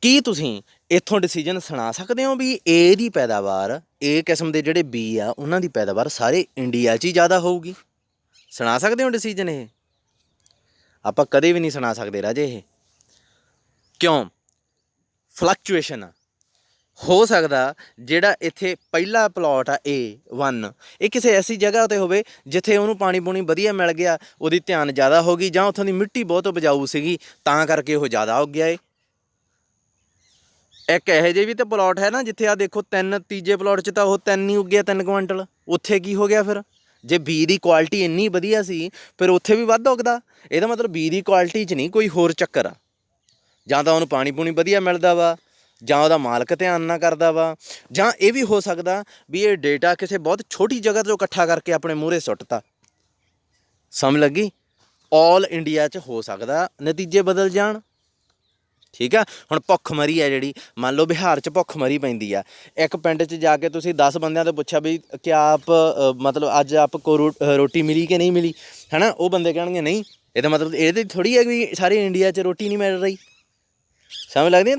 ਕੀ ਤੁਸੀਂ ਇੱਥੋਂ ਡਿਸੀਜਨ ਸੁਣਾ ਸਕਦੇ ਹੋ ਵੀ ਏ ਦੀ ਪੈਦਾਵਾਰ, ਏ ਕਿਸਮ ਦੇ ਜਿਹੜੇ ਬੀ ਆ ਉਹਨਾਂ ਦੀ ਪੈਦਾਵਾਰ ਸਾਰੇ ਇੰਡੀਆ 'ਚ ਹੀ ਜ਼ਿਆਦਾ ਹੋਊਗੀ? ਸੁਣਾ ਸਕਦੇ ਹੋ ਡਿਸੀਜਨ? ਇਹ ਆਪਾਂ ਕਦੇ ਵੀ ਨਹੀਂ ਸੁਣਾ ਸਕਦੇ ਰਾਜੇ। ਇਹ ਕਿਉਂ? ਫਲਕਚੁਏਸ਼ਨ ਆ। ਹੋ ਸਕਦਾ ਜਿਹੜਾ ਇੱਥੇ ਪਹਿਲਾ ਪਲਾਟ ਆ A1, ਇਹ ਕਿਸੇ ਐਸੀ ਜਗ੍ਹਾ 'ਤੇ ਹੋਵੇ ਜਿੱਥੇ ਉਹਨੂੰ ਪਾਣੀ ਪੂਣੀ ਵਧੀਆ ਮਿਲ ਗਿਆ, ਉਹਦੀ ਧਿਆਨ ਜ਼ਿਆਦਾ ਹੋ ਗਈ, ਜਾਂ ਉੱਥੋਂ ਦੀ ਮਿੱਟੀ ਬਹੁਤ ਉਪਜਾਊ ਸੀਗੀ ਤਾਂ ਕਰਕੇ ਉਹ ਜ਼ਿਆਦਾ ਉੱਗ ਗਿਆ ਏ। ਇੱਕ ਇਹੋ ਜਿਹੇ ਵੀ ਤਾਂ ਪਲਾਟ ਹੈ ਨਾ ਜਿੱਥੇ ਆ ਦੇਖੋ 3, ਤੀਜੇ ਪਲਾਟ 'ਚ ਤਾਂ ਉਹ 3 ਹੀ ਉੱਗਿਆ, 3 ਕੁਆਂਟਲ। ਉੱਥੇ ਕੀ ਹੋ ਗਿਆ ਫਿਰ? ਜੇ ਬੀ ਦੀ ਕੁਆਲਿਟੀ ਇੰਨੀ ਵਧੀਆ ਸੀ ਫਿਰ ਉੱਥੇ ਵੀ ਵੱਧ ਉੱਗਦਾ। ਇਹਦਾ ਮਤਲਬ ਬੀ ਦੀ ਕੁਆਲਿਟੀ 'ਚ ਨਹੀਂ, ਕੋਈ ਹੋਰ ਚੱਕਰ ਆ। ਜਾਂ ਤਾਂ ਉਹਨੂੰ ਪਾਣੀ ਪੂਣੀ ਵਧੀਆ ਮਿਲਦਾ ਵਾ, ਜਾਂ ਉਹਦਾ ਮਾਲਕ ਧਿਆਨ ਨਾ ਕਰਦਾ ਵਾ, ਜਾਂ ਇਹ ਵੀ ਹੋ ਸਕਦਾ ਵੀ ਇਹ ਡੇਟਾ ਕਿਸੇ ਬਹੁਤ ਛੋਟੀ ਜਗ੍ਹਾ ਤੋਂ ਇਕੱਠਾ ਕਰਕੇ ਆਪਣੇ ਮੂਹਰੇ ਸੁੱਟਤਾ। ਸਮਝ ਲੱਗੀ? ਆਲ ਇੰਡੀਆ 'ਚ ਹੋ ਸਕਦਾ ਨਤੀਜੇ ਬਦਲ ਜਾਣ। ਠੀਕ ਆ। ਹੁਣ ਭੁੱਖਮਰੀ ਹੈ ਜਿਹੜੀ, ਮੰਨ ਲਓ ਬਿਹਾਰ 'ਚ ਭੁੱਖਮਰੀ ਪੈਂਦੀ ਆ, ਇੱਕ ਪਿੰਡ 'ਚ ਜਾ ਕੇ ਤੁਸੀਂ 10 ਬੰਦਿਆਂ ਤੋਂ ਪੁੱਛਿਆ ਵੀ ਕਿਆ ਆਪ ਮਤਲਬ ਅੱਜ ਆਪ ਕੋ ਰੋਟੀ ਮਿਲੀ ਕਿ ਨਹੀਂ ਮਿਲੀ, ਹੈ ਨਾ? ਉਹ ਬੰਦੇ ਕਹਿਣਗੇ ਨਹੀਂ। ਇਹਦਾ ਮਤਲਬ ਇਹਦੇ ਥੋੜ੍ਹੀ ਹੈ ਵੀ ਸਾਰੇ ਇੰਡੀਆ 'ਚ ਰੋਟੀ ਨਹੀਂ ਮਿਲ ਰਹੀ। ਸਮਝ ਲੱਗਦੀ?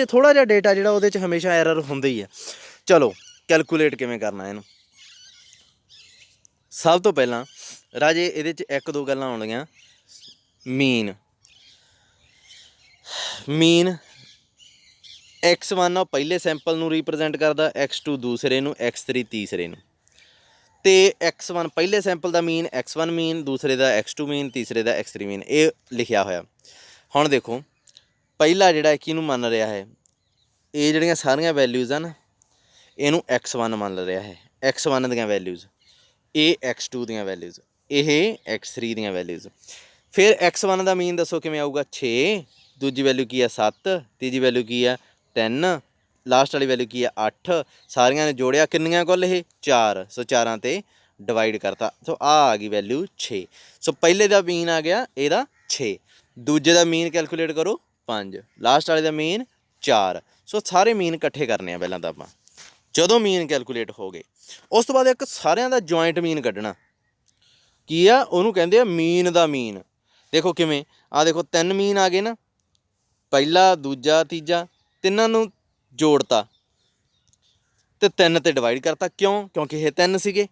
ਥੋੜ੍ਹਾ ਜਿਹਾ ਡੇਟਾ ਜਿਹੜਾ ਉਹਦੇ 'ਚ ਹਮੇਸ਼ਾ ਐਰਰ ਹੁੰਦਾ ਹੀ ਆ। ਚਲੋ ਕੈਲਕੂਲੇਟ ਕਿਵੇਂ ਕਰਨਾ ਇਹਨੂੰ? ਸਭ ਤੋਂ ਪਹਿਲਾਂ ਰਾਜੇ ਇਹਦੇ 'ਚ ਇੱਕ ਦੋ ਗੱਲਾਂ ਆਉਣਗੀਆਂ। ਮੀਨ x1 ਉਹ ਪਹਿਲੇ ਸੈਂਪਲ ਨੂੰ ਰੀਪ੍ਰਜੈਂਟ ਕਰਦਾ, x2 ਦੂਸਰੇ ਨੂੰ, x3 ਤੀਸਰੇ ਨੂੰ। ਅਤੇ x1 ਪਹਿਲੇ ਸੈਂਪਲ ਦਾ ਮੀਨ x1 ਮੀਨ, ਦੂਸਰੇ ਦਾ x2 ਮੀਨ, ਤੀਸਰੇ ਦਾ x3 ਮੀਨ, ਇਹ ਲਿਖਿਆ ਹੋਇਆ। ਹੁਣ ਦੇਖੋ ਪਹਿਲਾ ਜਿਹੜਾ ਕਿਹਨੂੰ ਮੰਨ ਰਿਹਾ ਹੈ, ਇਹ ਜਿਹੜੀਆਂ ਸਾਰੀਆਂ ਵੈਲਿਊਜ਼ ਆ ਨਾ, ਇਹਨੂੰ x1 ਮੰਨ ਰਿਹਾ ਹੈ, x1 ਦੀਆਂ ਵੈਲਿਊਜ਼, ਇਹ x2 ਦੀਆਂ ਵੈਲਿਊਜ਼, ਇਹ x3 ਦੀਆਂ ਵੈਲਿਊਜ਼। ਫਿਰ x1 ਦਾ ਮੀਨ ਦੱਸੋ ਕਿਵੇਂ ਆਊਗਾ? 6, ਦੂਜੀ ਵੈਲਿਊ ਕੀ ਆ 7, ਤੀਜੀ ਵੈਲਿਊ ਕੀ ਆ 3, ਲਾਸਟ ਵਾਲੀ ਵੈਲਿਊ ਕੀ ਆ 8। ਸਾਰੀਆਂ ਨੇ ਜੋੜਿਆ ਕਿੰਨੀਆਂ ਕੁੱਲ? ਇਹ 4। ਸੋ 4 'ਤੇ ਡਿਵਾਈਡ ਕਰਤਾ, ਸੋ ਆ ਗਈ ਵੈਲਿਊ 6। ਸੋ ਪਹਿਲੇ ਦਾ ਮੀਨ ਆ ਗਿਆ ਇਹਦਾ 6, ਦੂਜੇ ਦਾ ਮੀਨ ਕੈਲਕੂਲੇਟ ਕਰੋ 5, ਲਾਸਟ ਵਾਲੇ ਦਾ ਮੀਨ 4। ਸੋ ਸਾਰੇ ਮੀਨ ਇਕੱਠੇ ਕਰਨੇ ਆ ਪਹਿਲਾਂ ਤਾਂ ਆਪਾਂ। ਜਦੋਂ ਮੀਨ ਕੈਲਕੂਲੇਟ ਹੋ ਗਏ ਉਸ ਤੋਂ ਬਾਅਦ ਇੱਕ ਸਾਰਿਆਂ ਦਾ ਜੁਆਇੰਟ ਮੀਨ ਕੱਢਣਾ। ਕੀ ਆ? ਉਹਨੂੰ ਕਹਿੰਦੇ ਆ ਮੀਨ ਦਾ ਮੀਨ। ਦੇਖੋ ਕਿਵੇਂ, ਆਹ ਦੇਖੋ 3 ਮੀਨ ਆ ਗਏ ਨਾ, ਪਹਿਲਾ ਦੂਜਾ ਤੀਜਾ, ਤਿੰਨਾਂ ਨੂੰ ਜੋੜਤਾ ਅਤੇ 3 'ਤੇ ਡਿਵਾਈਡ ਕਰਤਾ। ਕਿਉਂ? ਕਿਉਂਕਿ ਇਹ 3 ਸੀਗੇ।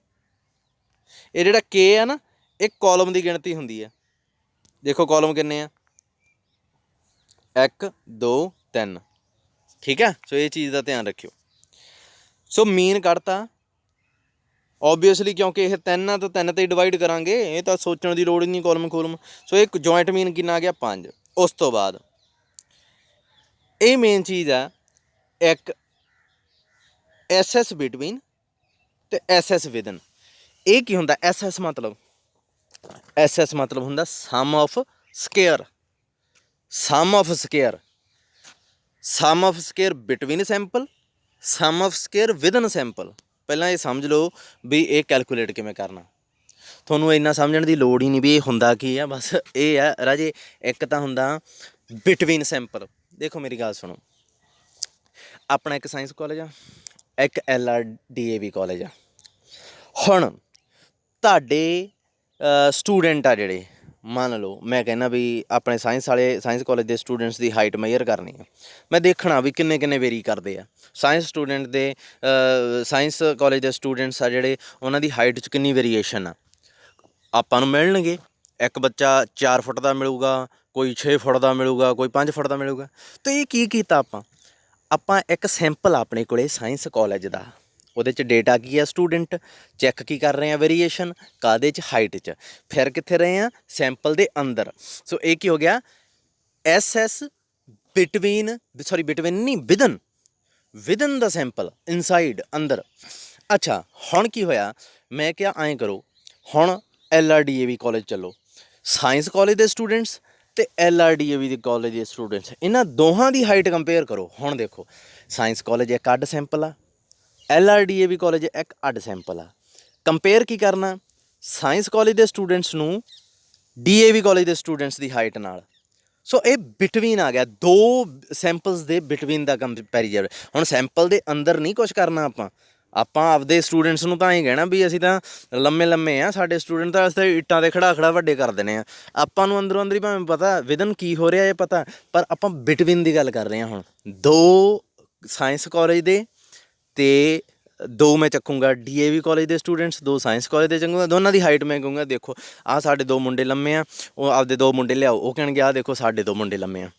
ਇਹ ਜਿਹੜਾ K ਆ ਨਾ, ਇਹ ਕਾਲਮ ਦੀ ਗਿਣਤੀ ਹੁੰਦੀ ਆ। ਦੇਖੋ ਕਾਲਮ ਕਿੰਨੇ ਆ? 1 2 3। ਠੀਕ ਹੈ। ਸੋ ਇਹ ਚੀਜ਼ ਦਾ ਧਿਆਨ ਰੱਖਿਓ। ਸੋ ਮੀਨ ਕੱਢਤਾ ਓਬਵੀਅਸਲੀ, ਕਿਉਂਕਿ ਇਹ 3 ਆ ਤਾਂ 3 'ਤੇ ਹੀ ਡਿਵਾਈਡ ਕਰਾਂਗੇ, ਇਹ ਤਾਂ ਸੋਚਣ ਦੀ ਲੋੜ ਹੀ ਨਹੀਂ ਕਾਲਮ ਖੋਲਮ। ਸੋ ਇਹ ਜੁਆਇੰਟ ਮੀਨ ਕਿੰਨਾ ਆ ਗਿਆ? 5। ਉਸ ਤੋਂ ਬਾਅਦ ਇਹ ਮੇਨ ਚੀਜ਼ ਆ, ਇੱਕ SS ਬਿਟਵੀਨ ਅਤੇ SS ਵਿਦਨ। ਇਹ ਕੀ ਹੁੰਦਾ? SS ਮਤਲਬ ਹੁੰਦਾ sum of square. Sum of square between sample, sum of square within sample. ਪਹਿਲਾਂ ਇਹ ਸਮਝ ਲਓ ਵੀ ਇਹ ਕੈਲਕੂਲੇਟ ਕਿਵੇਂ ਕਰਨਾ। ਤੁਹਾਨੂੰ ਇੰਨਾ ਸਮਝਣ ਦੀ ਲੋੜ ਹੀ ਨਹੀਂ ਵੀ ਇਹ ਹੁੰਦਾ ਕੀ ਆ। ਬਸ ਇਹ ਆ ਰਾਜੇ, ਇੱਕ ਤਾਂ ਹੁੰਦਾ ਬਿਟਵੀਨ ਸੈਂਪਲ। ਦੇਖੋ ਮੇਰੀ ਗੱਲ ਸੁਣੋ, ਆਪਣਾ ਇੱਕ ਸਾਇੰਸ ਕਾਲਜ ਆ, ਇੱਕ LRDAV ਕਾਲਜ ਆ। ਹੁਣ ਤੁਹਾਡੇ ਸਟੂਡੈਂਟ ਆ ਜਿਹੜੇ, ਮੰਨ ਲਓ ਮੈਂ ਕਹਿੰਦਾ ਵੀ ਆਪਣੇ ਸਾਇੰਸ ਕਾਲਜ ਦੇ ਸਟੂਡੈਂਟਸ ਦੀ ਹਾਈਟ ਮੇਜਰ ਕਰਨੀ ਆ। ਮੈਂ ਦੇਖਣਾ ਵੀ ਕਿੰਨੇ ਵੇਰੀ ਕਰਦੇ ਆ ਸਾਇੰਸ ਕਾਲਜ ਦੇ ਸਟੂਡੈਂਟਸ ਆ ਜਿਹੜੇ, ਉਹਨਾਂ ਦੀ ਹਾਈਟ 'ਚ ਕਿੰਨੀ ਵੇਰੀਏਸ਼ਨ ਆ। ਆਪਾਂ ਨੂੰ ਮਿਲਣਗੇ, ਇੱਕ ਬੱਚਾ 4 ਫੁੱਟ ਦਾ ਮਿਲੂਗਾ, ਕੋਈ 6 ਫੁੱਟ ਦਾ ਮਿਲੂਗਾ, ਕੋਈ 5 ਫੁੱਟ ਦਾ ਮਿਲੂਗਾ। ਅਤੇ ਇਹ ਕੀ ਕੀਤਾ ਆਪਾਂ ਇੱਕ ਸੈਂਪਲ ਆਪਣੇ ਕੋਲ ਸਾਇੰਸ ਕਾਲਜ ਦਾ, ਉਹਦੇ 'ਚ ਡੇਟਾ ਕੀ ਆ? ਸਟੂਡੈਂਟ ਚੈੱਕ ਕੀ ਕਰ ਰਹੇ ਆ? ਵੇਰੀਏਸ਼ਨ ਕਾਹਦੇ 'ਚ? ਹਾਈਟ 'ਚ। ਫਿਰ ਕਿੱਥੇ ਰਹੇ ਆ? ਸੈਂਪਲ ਦੇ ਅੰਦਰ। ਸੋ ਇਹ ਕੀ ਹੋ ਗਿਆ? SS ਵਿਦਨ ਦਾ ਸੈਂਪਲ, ਇਨਸਾਈਡ, ਅੰਦਰ। ਅੱਛਾ ਹੁਣ ਕੀ ਹੋਇਆ? ਮੈਂ ਕਿਹਾ ਐਂ ਕਰੋ, ਹੁਣ LRDAV ਕਾਲਜ ਚੱਲੋ, ਸਾਇੰਸ ਕਾਲਜ ਦੇ ਸਟੂਡੈਂਟਸ ਅਤੇ LRDAV ਦੇ ਕਾਲਜ ਦੇ ਸਟੂਡੈਂਟਸ, ਇਹਨਾਂ ਦੋਹਾਂ ਦੀ ਹਾਈਟ ਕੰਪੇਅਰ ਕਰੋ। ਹੁਣ ਦੇਖੋ ਸਾਇੰਸ ਕਾਲਜ ਇੱਕ ਅੱਡ ਸੈਂਪਲ ਆ, LRDAV ਕਾਲਜ ਇੱਕ ਅੱਡ ਸੈਂਪਲ ਆ। ਕੰਪੇਅਰ ਕੀ ਕਰਨਾ? ਸਾਇੰਸ ਕਾਲਜ ਦੇ ਸਟੂਡੈਂਟਸ ਨੂੰ DAV ਕਾਲਜ ਦੇ ਸਟੂਡੈਂਟਸ ਦੀ ਹਾਈਟ ਨਾਲ। ਸੋ ਇਹ ਬਿਟਵੀਨ ਆ ਗਿਆ, ਦੋ ਸੈਂਪਲਸ ਦੇ ਬਿਟਵੀਨ ਦਾ ਕੰਪੈਰੀਜ਼ਨ। ਹੁਣ ਸੈਂਪਲ ਦੇ ਅੰਦਰ ਨਹੀਂ ਕੁਛ ਕਰਨਾ ਆਪਾਂ ਆਪਦੇ ਸਟੂਡੈਂਟਸ ਨੂੰ ਤਾਂ ਐਂ ਕਹਿਣਾ ਵੀ ਅਸੀਂ ਤਾਂ ਲੰਮੇ ਆ, ਸਾਡੇ ਸਟੂਡੈਂਟ ਤਾਂ ਅਸੀਂ ਇੱਟਾਂ 'ਤੇ ਖੜਾ ਵੱਡੇ ਕਰ ਦਿੰਦੇ ਆ। ਆਪਾਂ ਨੂੰ ਅੰਦਰੋਂ ਅੰਦਰ ਹੀ ਭਾਵੇਂ ਪਤਾ ਵਿਦਨ ਕੀ ਹੋ ਰਿਹਾ ਇਹ ਪਤਾ, ਪਰ ਆਪਾਂ ਬਿਟਵੀਨ ਦੀ ਗੱਲ ਕਰ ਰਹੇ ਹਾਂ। ਹੁਣ 2 ਸਾਇੰਸ ਕਾਲਜ ਦੇ ਅਤੇ 2 ਮੈਂ ਚੱਕੂੰਗਾ DAV ਕਾਲਜ ਦੇ ਸਟੂਡੈਂਟਸ, 2 ਸਾਇੰਸ ਕਾਲਜ ਦੇ ਚੱਕੂੰਗਾ। ਦੋਨਾਂ ਦੀ ਹਾਈਟ ਮੈਂ ਕਹੂੰਗਾ ਦੇਖੋ ਆਹ ਸਾਡੇ 2 ਮੁੰਡੇ ਲੰਮੇ ਆ, ਉਹ ਆਪਦੇ 2 ਮੁੰਡੇ ਲਿਆਓ, ਉਹ ਕਹਿਣਗੇ ਆਹ ਦੇਖੋ ਸਾਡੇ 2 ਮੁੰਡੇ ਲੰਮੇ ਆ।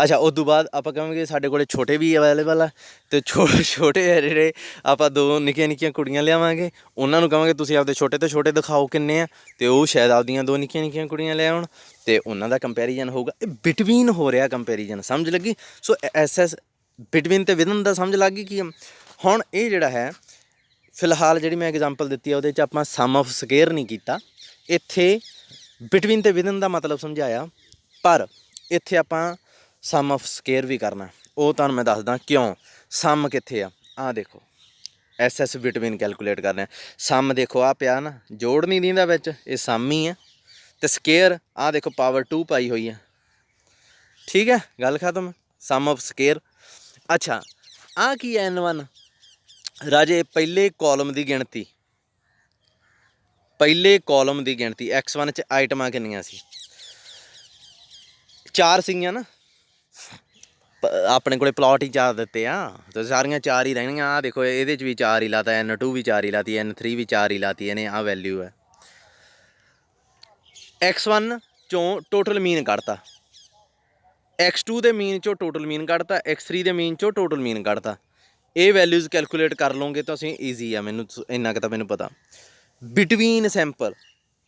ਅੱਛਾ ਉਸ ਤੋਂ ਬਾਅਦ ਆਪਾਂ ਕਹਾਂਗੇ ਸਾਡੇ ਕੋਲ ਛੋਟੇ ਵੀ ਅਵੇਲੇਬਲ ਆ, ਅਤੇ ਛੋਟੇ ਆ ਜਿਹੜੇ, ਆਪਾਂ 2 ਨਿੱਕੀਆਂ ਕੁੜੀਆਂ ਲਿਆਵਾਂਗੇ। ਉਹਨਾਂ ਨੂੰ ਕਹਾਂਗੇ ਤੁਸੀਂ ਆਪਦੇ ਛੋਟੇ ਤੋਂ ਛੋਟੇ ਦਿਖਾਓ ਕਿੰਨੇ ਆ, ਅਤੇ ਉਹ ਸ਼ਾਇਦ ਆਪਦੀਆਂ 2 ਨਿੱਕੀਆਂ ਕੁੜੀਆਂ ਲੈ ਆਉਣ, ਅਤੇ ਉਹਨਾਂ ਦਾ ਕੰਪੈਰੀਜ਼ਨ ਹੋਊਗਾ। ਇਹ ਬਿਟਵੀਨ ਹੋ ਰਿਹਾ ਕੰਪੈਰੀਜ਼ਨ, ਸਮਝ ਲੱਗੀ? ਸੋ SS ਬਿਟਵੀਨ ਅਤੇ ਵਿਦਨ ਦਾ ਸਮਝ ਲੱਗ ਗਈ ਕੀ ਆ? ਹੁਣ ਇਹ ਜਿਹੜਾ ਹੈ ਫਿਲਹਾਲ ਜਿਹੜੀ ਮੈਂ ਐਗਜ਼ਾਮਪਲ ਦਿੱਤੀ ਆ ਉਹਦੇ 'ਚ ਆਪਾਂ ਸਮ ਆਫ ਸਕੇਅਰ ਨਹੀਂ ਕੀਤਾ, ਇੱਥੇ ਬਿਟਵੀਨ ਅਤੇ ਵਿਦਨ ਦਾ ਮਤਲਬ ਸਮਝਾਇਆ। ਪਰ ਇੱਥੇ ਆਪਾਂ ਸਮ ਆਫ ਸਕੇਅਰ ਵੀ ਕਰਨਾ, ਉਹ ਤੁਹਾਨੂੰ ਮੈਂ ਦੱਸਦਾ ਕਿਉਂ। ਸਮ ਕਿੱਥੇ ਆ, ਆਹ ਦੇਖੋ ਐਸ ਬਿਟਵੀਨ ਕੈਲਕੂਲੇਟ ਕਰਨਾ। ਸਮ ਦੇਖੋ ਆ ਪਿਆ ਨਾ, ਜੋੜ ਨਹੀਂ ਦਿੰਦਾ ਵਿੱਚ, ਇਹ ਸਮ ਹੀ ਆ। ਤੇ ਸਕੇਅਰ ਆਹ ਦੇਖੋ ਪਾਵਰ 2 ਪਾਈ ਹੋਈ ਆ, ਠੀਕ ਹੈ, ਗੱਲ ਖਤਮ। ਸਮ ਆਫ ਸਕੇਅਰ। ਅੱਛਾ ਆਹ ਕੀ ਹੈ n1 ਰਾਜੇ, ਪਹਿਲੇ ਕਾਲਮ ਦੀ ਗਿਣਤੀ, ਪਹਿਲੇ ਕਾਲਮ ਦੀ ਗਿਣਤੀ। x1 'ਚ ਆਈਟਮਾਂ ਕਿੰਨੀਆਂ ਸੀ, 4 ਸੀਗੀਆਂ ਨਾ, ਆਪਣੇ ਕੋਲੇ ਪਲਾਟ ਹੀ 4 ਦਿੱਤੇ ਆ, ਤੇ ਸਾਰੀਆਂ 4 ਹੀ ਰਹਿਣੀਆਂ। ਆਹ ਦੇਖੋ ਇਹਦੇ 'ਚ ਵੀ 4 ਹੀ ਲਾਤਾ, n2 ਵੀ 4 ਹੀ ਲਾਤੀ, n3 ਵੀ 4 ਹੀ ਲਾਤੀ ਇਹਨੇ, ਆਹ ਵੈਲਿਊ ਹੈ। x1 ਚੋਂ ਟੋਟਲ ਮੀਨ ਕੱਢਤਾ, x2 ਦੇ ਮੀਨ ਚੋਂ ਟੋਟਲ ਮੀਨ ਕੱਢਤਾ, x3 ਦੇ ਮੀਨ ਚੋਂ ਟੋਟਲ ਮੀਨ ਕੱਢਤਾ। ਇਹ ਵੈਲਿਊਜ਼ ਕੈਲਕੂਲੇਟ ਕਰ ਲਓਗੇ ਤੁਸੀਂ, ਈਜ਼ੀ ਆ, ਮੈਨੂੰ ਇੰਨਾ ਕੁ ਤਾਂ ਮੈਨੂੰ ਪਤਾ। ਬਿਟਵੀਨ ਸੈਂਪਲ,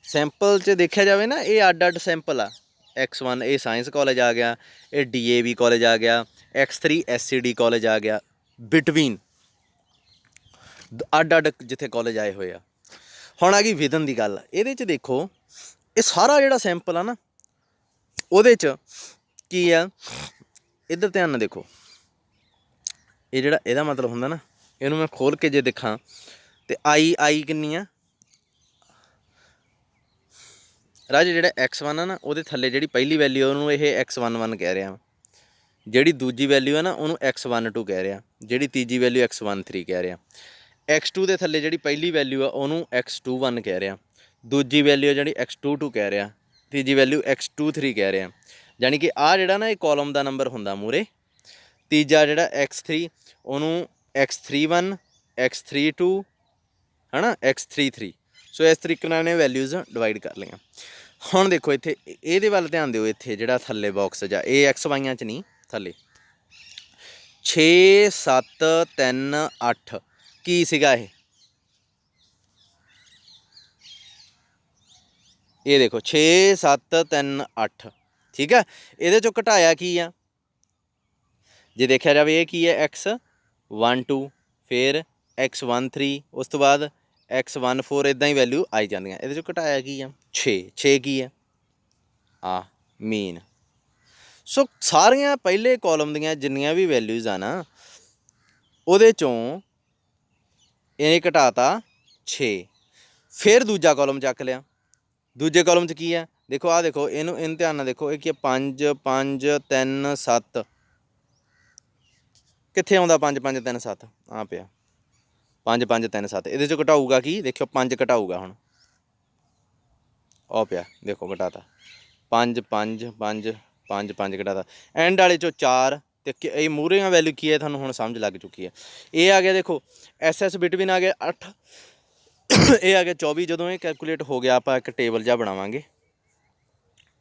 ਸੈਂਪਲ 'ਚ ਦੇਖਿਆ ਜਾਵੇ ਨਾ, ਇਹ ਅੱਡ ਅੱਡ ਸੈਂਪਲ ਆ। x1 ਇਹ ਸਾਇੰਸ ਕਾਲਜ ਆ ਗਿਆ, ਇਹ DAV ਕਾਲਜ ਆ ਗਿਆ, x3 SCD ਕਾਲਜ ਆ ਗਿਆ। ਬਿਟਵੀਨ ਅੱਡ ਅੱਡ ਜਿੱਥੇ ਕਾਲਜ ਆਏ ਹੋਏ ਆ। ਹੁਣ ਆ ਗਈ ਵਿਦਨ ਦੀ ਗੱਲ, ਇਹਦੇ 'ਚ ਦੇਖੋ ਇਹ ਸਾਰਾ ਜਿਹੜਾ ਸੈਂਪਲ ਆ ਨਾ, ਉਹਦੇ 'ਚ ਕੀ ਆ, ਇੱਧਰ ਧਿਆਨ ਨਾਲ ਦੇਖੋ। ਇਹ ਜਿਹੜਾ ਇਹਦਾ ਮਤਲਬ ਹੁੰਦਾ ਨਾ, ਇਹਨੂੰ ਮੈਂ ਖੋਲ ਕੇ ਜੇ ਦੇਖਾਂ ਤੇ ਆਈ ਕਿੰਨੀ ਆ ਰਾਜੇ, ਜਿਹੜਾ x1 ਆ ਨਾ, ਉਹਦੇ ਥੱਲੇ ਜਿਹੜੀ ਪਹਿਲੀ ਵੈਲਿਊ ਉਹਨੂੰ ਇਹ x11 ਕਹਿ ਰਿਹਾ, ਜਿਹੜੀ ਦੂਜੀ ਵੈਲਿਊ ਆ ਨਾ ਉਹਨੂੰ x12 ਕਹਿ ਰਿਹਾ, ਜਿਹੜੀ ਤੀਜੀ ਵੈਲਿਊ x13 ਕਹਿ ਰਿਹਾ। x2 ਦੇ ਥੱਲੇ ਜਿਹੜੀ ਪਹਿਲੀ ਵੈਲਿਊ ਆ ਉਹਨੂੰ x21 ਕਹਿ ਰਿਹਾ, ਦੂਜੀ ਵੈਲਿਊ ਜਿਹੜੀ x22 ਕਹਿ ਰਿਹਾ, ਤੀਜੀ ਵੈਲਿਊ x23 ਕਹਿ ਰਿਹਾ। ਯਾਨੀ ਕਿ ਆਹ ਜਿਹੜਾ ਨਾ ਇਹ ਕਾਲਮ ਦਾ ਨੰਬਰ ਹੁੰਦਾ ਮੂਹਰੇ, ਤੀਜਾ ਜਿਹੜਾ x3 ਉਹਨੂੰ x31 x32 ਹੈ ਨਾ, x33। ਸੋ ਇਸ ਤਰੀਕੇ ਨਾਲ ਇਹਨੇ ਵੈਲਿਊਜ਼ ਡਿਵਾਈਡ ਕਰ ਲਈਆਂ। ਹੁਣ ਦੇਖੋ ਇੱਥੇ ਇਹਦੇ ਵੱਲ ਧਿਆਨ ਦਿਓ, ਇੱਥੇ ਜਿਹੜਾ ਥੱਲੇ ਬਾਕਸ ਜਾਂ ਇਹ ਐਕਸ ਵਾਈਆਂ 'ਚ ਨਹੀਂ, ਥੱਲੇ 6 7 3 8 ਕੀ ਸੀਗਾ ਇਹ ਦੇਖੋ 6 7 3 8, ਠੀਕ ਹੈ। ਇਹਦੇ 'ਚੋਂ ਘਟਾਇਆ ਕੀ ਆ, ਜੇ ਦੇਖਿਆ ਜਾਵੇ ਇਹ ਕੀ ਹੈ, x12 ਫਿਰ x13, ਉਸ ਤੋਂ ਬਾਅਦ x14, ਇੱਦਾਂ ਹੀ ਵੈਲਿਊ ਆਈ ਜਾਂਦੀਆਂ। ਇਹਦੇ 'ਚੋਂ ਘਟਾਇਆ ਕੀ ਆ, 6 ਕੀ ਹੈ ਆ ਮੀਨ। ਸੋ ਸਾਰੀਆਂ ਪਹਿਲੇ ਕਾਲਮ ਦੀਆਂ ਜਿੰਨੀਆਂ ਵੀ ਵੈਲਿਊਜ਼ ਆ ਨਾ, ਉਹਦੇ 'ਚੋਂ ਇਹ ਘਟਾਤਾ 6। ਫਿਰ ਦੂਜਾ ਕਾਲਮ ਚੱਕ ਲਿਆ, ਦੂਜੇ ਕਾਲਮ 'ਚ ਕੀ ਆ ਦੇਖੋ, ਆਹ ਦੇਖੋ ਇਹਨੂੰ ਧਿਆਨ ਨਾਲ ਦੇਖੋ, ਇਹ ਕੀ 5 5 3 7, ਕਿੱਥੇ ਆਉਂਦਾ 5 5 3 7, ਆ ਪਿਆ 5 5 3 7। ਇਹਦੇ 'ਚੋਂ ਘਟਾਊਗਾ ਕੀ, ਦੇਖਿਓ 5 ਘਟਾਊਗਾ, ਹੁਣ ਉਹ ਪਿਆ ਦੇਖੋ ਘਟਾਤਾ 5 5 5 5 5 ਘਟਾਤਾ। ਐਂਡ ਵਾਲੇ 'ਚੋਂ 4, ਤੇ ਇਹ ਮੂਹਰੇਆਂ ਵੈਲਿਊ ਕੀ ਹੈ ਤੁਹਾਨੂੰ ਹੁਣ ਸਮਝ ਲੱਗ ਚੁੱਕੀ ਹੈ। ਇਹ ਆ ਗਿਆ ਦੇਖੋ SS ਬਿਟਵੀਨ ਆ ਗਿਆ 8, ਇਹ ਆ ਗਿਆ 24। ਜਦੋਂ ਇਹ ਕੈਲਕੂਲੇਟ ਹੋ ਗਿਆ ਆਪਾਂ ਇੱਕ ਟੇਬਲ ਜਿਹਾ ਬਣਾਵਾਂਗੇ।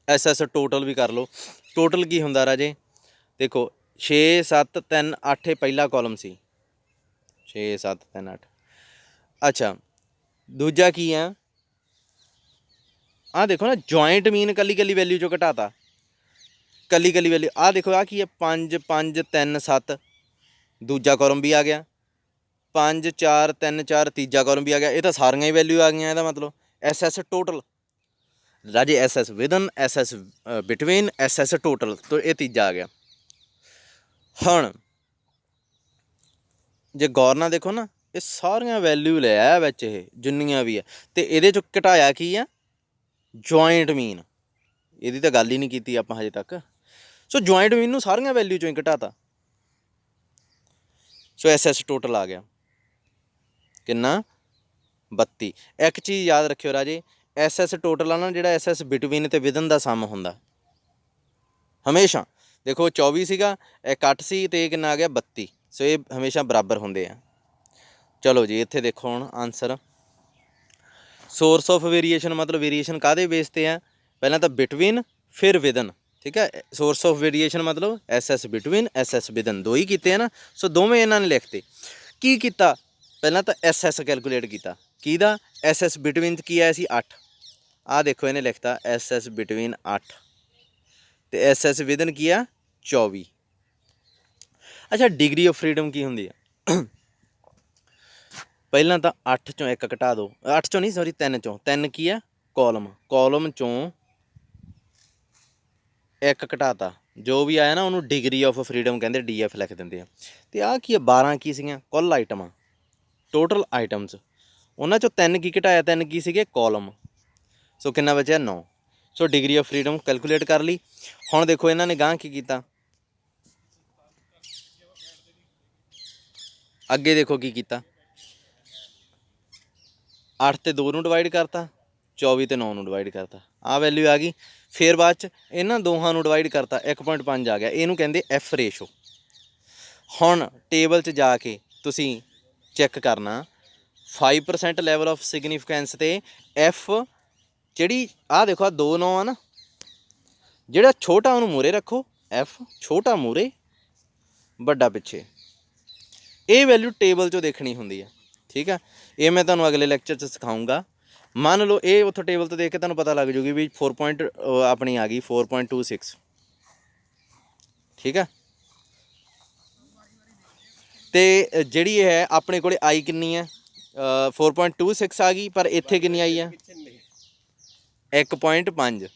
SS ਟੋਟਲ ਵੀ ਕਰ ਲਓ। ਟੋਟਲ ਕੀ ਹੁੰਦਾ ਰਾਜੇ, ਦੇਖੋ 6 7 3 8 ਇਹ ਪਹਿਲਾ ਕਾਲਮ ਸੀ, 6 7 3 8। ਅੱਛਾ ਦੂਜਾ ਕੀ ਆ, ਆਹ ਦੇਖੋ ਨਾ ਜੁਆਇੰਟ ਮੀਨ ਕੱਲੀ ਕੱਲੀ ਵੈਲਿਊ 'ਚੋਂ ਘਟਾਤਾ, ਕੱਲੀ ਕੱਲੀ ਵੈਲਿਊ। ਆਹ ਦੇਖੋ ਆਹ ਕੀ ਹੈ 5 5 3 7, ਦੂਜਾ ਕਾਲਮ ਵੀ ਆ ਗਿਆ, 5 4 3 4 ਤੀਜਾ ਕਾਲਮ ਵੀ ਆ ਗਿਆ। ਇਹ ਤਾਂ ਸਾਰੀਆਂ ਹੀ ਵੈਲਿਊ ਆ ਗਈਆਂ। ਇਹਦਾ ਮਤਲਬ SS ਟੋਟਲ ਰਾਜੇ, SS within, SS between, SS total, ਤੋਂ ਇਹ ਤੀਜਾ ਆ ਗਿਆ। ਹੁਣ ਜੇ ਗੌਰ ਨਾਲ ਦੇਖੋ ਨਾ, ਇਹ ਸਾਰੀਆਂ ਵੈਲਿਊ ਲਿਆ ਵਿੱਚ ਇਹ ਜਿੰਨੀਆਂ ਵੀ ਆ, ਅਤੇ ਇਹਦੇ 'ਚੋਂ ਘਟਾਇਆ ਕੀ ਆ, ਜੁਆਇੰਟ ਮੀਨ। ਇਹਦੀ ਤਾਂ ਗੱਲ ਹੀ ਨਹੀਂ ਕੀਤੀ ਆਪਾਂ ਹਜੇ ਤੱਕ। ਸੋ ਜੁਆਇੰਟ ਮੀਨ ਨੂੰ ਸਾਰੀਆਂ ਵੈਲਿਊ 'ਚੋਂ ਹੀ ਘਟਾਤਾ। ਸੋ SS ਟੋਟਲ ਆ ਗਿਆ ਕਿੰਨਾ, 32। ਇੱਕ ਚੀਜ਼ ਯਾਦ ਰੱਖਿਓ ਰਾਜੇ, SS ਟੋਟਲ ਆ ਨਾ ਜਿਹੜਾ, SS ਬਿਟਵੀਨ ਅਤੇ ਵਿਦਨ ਦਾ ਸਮ ਹੁੰਦਾ ਹਮੇਸ਼ਾ। ਦੇਖੋ 24 ਸੀਗਾ, ਇੱਕ 8 ਸੀ, ਅਤੇ ਇਹ ਕਿੰਨਾ ਆ ਗਿਆ 32। ਸੋ ਇਹ ਹਮੇਸ਼ਾ ਬਰਾਬਰ ਹੁੰਦੇ ਆ। ਚਲੋ ਜੀ ਇੱਥੇ ਦੇਖੋ ਹੁਣ ਆਨਸਰ। ਸੋਰਸ ਆਫ ਵੇਰੀਏਸ਼ਨ ਮਤਲਬ ਵੇਰੀਏਸ਼ਨ ਕਾਹਦੇ ਬੇਸ 'ਤੇ ਆ, ਪਹਿਲਾਂ ਤਾਂ ਬਿਟਵੀਨ ਫਿਰ ਵਿਦਨ, ਠੀਕ ਹੈ। ਸੋਰਸ ਆਫ ਵੇਰੀਏਸ਼ਨ ਮਤਲਬ SS ਬਿਟਵੀਨ, SS ਵਿਦਨ, ਦੋ ਹੀ ਕੀਤੇ ਆ ਨਾ। ਸੋ ਦੋਵੇਂ ਇਹਨਾਂ ਨੇ ਲਿਖਤੇ। ਕੀ ਕੀਤਾ, ਪਹਿਲਾਂ ਤਾਂ SS ਕੈਲਕੂਲੇਟ ਕੀਤਾ, ਕਿਹਦਾ, SS ਬਿਟਵੀਨ 'ਚ ਕੀ ਆਇਆ ਸੀ 8। ਆਹ ਦੇਖੋ ਇਹਨੇ ਲਿਖਤਾ SS ਬਿਟਵੀਨ 8, ਅਤੇ SS ਵਿਦਨ ਕੀ ਆ 24। ਅੱਛਾ ਡਿਗਰੀ ਆਫ ਫਰੀਡਮ ਕੀ ਹੁੰਦੀ ਆ, ਪਹਿਲਾਂ ਤਾਂ 8 ਚੋਂ 1 ਘਟਾ ਦਿਓ, 8 ਚੋਂ ਨਹੀਂ ਸੌਰੀ 3 ਚੋਂ, 3 ਕੀ ਆ ਕਾਲਮ, ਕਾਲਮ ਚੋਂ 1 ਘਟਾਤਾ, ਜੋ ਵੀ ਆਇਆ ਨਾ ਉਹਨੂੰ ਡਿਗਰੀ ਆਫ ਫਰੀडम ਕਹਿੰਦੇ, DF ਲਿਖ ਦਿੰਦੇ ਆ। ਅਤੇ ਆਹ ਕੀ ਆ, 12 ਕੀ ਸੀਗੀਆਂ ਕੁੱਲ ਆਈਟਮਾਂ, ਟੋਟਲ ਆਈਟਮਸ। ਉਹਨਾਂ 'ਚੋਂ 3 ਕੀ ਘਟਾਇਆ, 3 ਕੀ ਸੀਗੇ ਕੌਲਮ। ਸੋ ਕਿੰਨਾ ਬਚਿਆ 9। ਸੋ ਡਿਗਰੀ ਆਫ ਫਰੀडम ਕੈਲਕੂਲੇਟ ਕਰ ਲਈ। ਹੁਣ ਦੇਖੋ ਇਹਨਾਂ ਨੇ ਗਾਂਹ ਕੀ ਕੀਤਾ, ਅੱਗੇ ਦੇਖੋ ਕੀ ਕੀਤਾ, 8 ਤੇ 2 ਨੂੰ ਡਿਵਾਈਡ ਕਰਤਾ, 24 ਤੇ 9 ਨੂੰ ਡਿਵਾਈਡ ਕਰਤਾ, ਆਹ ਵੈਲਿਊ ਆ ਗਈ। ਫਿਰ ਬਾਅਦ 'ਚ ਇਹਨਾਂ ਦੋਹਾਂ ਨੂੰ ਡਿਵਾਈਡ ਕਰਤਾ, 1.5 ਆ ਗਿਆ। ਇਹਨੂੰ ਕਹਿੰਦੇ F ਰੇਸ਼ੋ। ਹੁਣ ਟੇਬਲ 'ਚ ਜਾ ਕੇ ਤੁਸੀਂ ਚੈੱਕ ਕਰਨਾ 5% ਲੈਵਲ ਆਫ ਸਿਗਨੀਫਿਕੈਂਸ ਤੇ F ਜਿਹੜੀ ਆਹ ਦੇਖੋ, ਆਹ 2 9 ਆ ਨਾ, ਜਿਹੜਾ ਛੋਟਾ ਉਹਨੂੰ ਮੂਹਰੇ ਰੱਖੋ, F ਛੋਟਾ ਮੂਹਰੇ ਵੱਡਾ ਪਿੱਛੇ। ਇਹ ਵੈਲਿਊ ਟੇਬਲ 'ਚੋਂ ਦੇਖਣੀ ਹੁੰਦੀ ਆ, ਠੀਕ ਆ। ਇਹ ਮੈਂ ਤੁਹਾਨੂੰ ਅਗਲੇ ਲੈਕਚਰ 'ਚ ਸਿਖਾਊਂਗਾ। ਮੰਨ ਲਓ ਇਹ ਉੱਥੋਂ ਟੇਬਲ ਤੋਂ ਦੇਖ ਕੇ ਤੁਹਾਨੂੰ ਪਤਾ ਲੱਗ ਜੂਗੀ ਵੀ 4 ਆਪਣੀ ਆ ਗਈ 4.26, ਠੀਕ ਆ। ਅਤੇ ਜਿਹੜੀ ਇਹ ਹੈ ਆਪਣੇ ਕੋਲ ਆਈ ਕਿੰਨੀ ਹੈ, 4.26 ਆ ਗਈ, ਪਰ ਇੱਥੇ ਕਿੰਨੀ ਆਈ ਆ 1.5।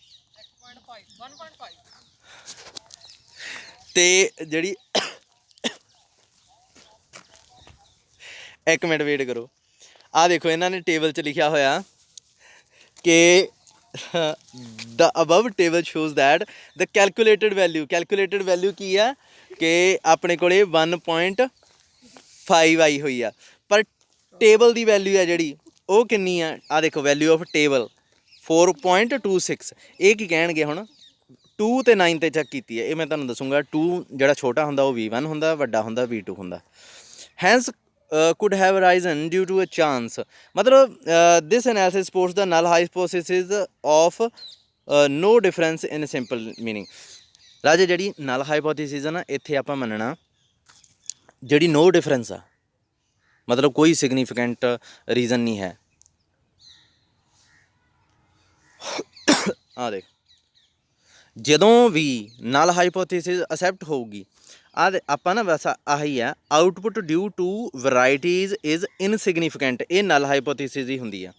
ਅਤੇ ਜਿਹੜੀ ਇੱਕ ਮਿੰਟ ਵੇਟ ਕਰੋ, ਆਹ ਦੇਖੋ ਇਹਨਾਂ ਨੇ ਟੇਬਲ 'ਚ ਲਿਖਿਆ ਹੋਇਆ ਕਿ the above table shows that the calculated value ਕੀ ਆ ਕਿ ਆਪਣੇ ਕੋਲੇ 1.5 ਆਈ ਹੋਈ ਆ, ਪਰ ਟੇਬਲ ਦੀ ਵੈਲਿਊ ਆ ਜਿਹੜੀ ਉਹ ਕਿੰਨੀ ਆ, ਆਹ ਦੇਖੋ ਵੈਲਿਊ ਆਫ ਟੇਬਲ 4.26। ਇਹ ਕੀ ਕਹਿਣਗੇ ਹੁਣ, 2 ਤੇ 9 ਤੇ ਚੈੱਕ ਕੀਤੀ ਹੈ, ਇਹ ਮੈਂ ਤੁਹਾਨੂੰ ਦੱਸੂੰਗਾ। 2 ਜਿਹੜਾ ਛੋਟਾ ਹੁੰਦਾ ਉਹ V1 ਹੁੰਦਾ, ਵੱਡਾ ਹੁੰਦਾ V2 ਹੁੰਦਾ। Hence could have arisen due to a chance, ਮਤਲਬ this analysis supports the null hypothesis of no difference in simple meaning। ਰਾਜੇ ਜਿਹੜੀ null hypothesis ਆ ਨਾ, ਇੱਥੇ ਆਪਾਂ ਮੰਨਣਾ ਜਿਹੜੀ no difference ਆ, ਮਤਲਬ ਕੋਈ ਸਿਗਨੀਫਿਕੈਂਟ ਰੀਜ਼ਨ ਨਹੀਂ ਹੈ। ਆਹ ਦੇਖ, ਜਦੋਂ ਵੀ null hypothesis ਅਸੈਪਟ ਹੋਊਗੀ, ਆਹ ਆਪਾਂ ਨਾ ਬਸ ਆਹੀ ਆ, output due to varieties is insignificant, ਇਹ ਨਲ ਹਾਈਪੋਥੀਸਿਸ ਹੀ ਹੁੰਦੀ ਆ।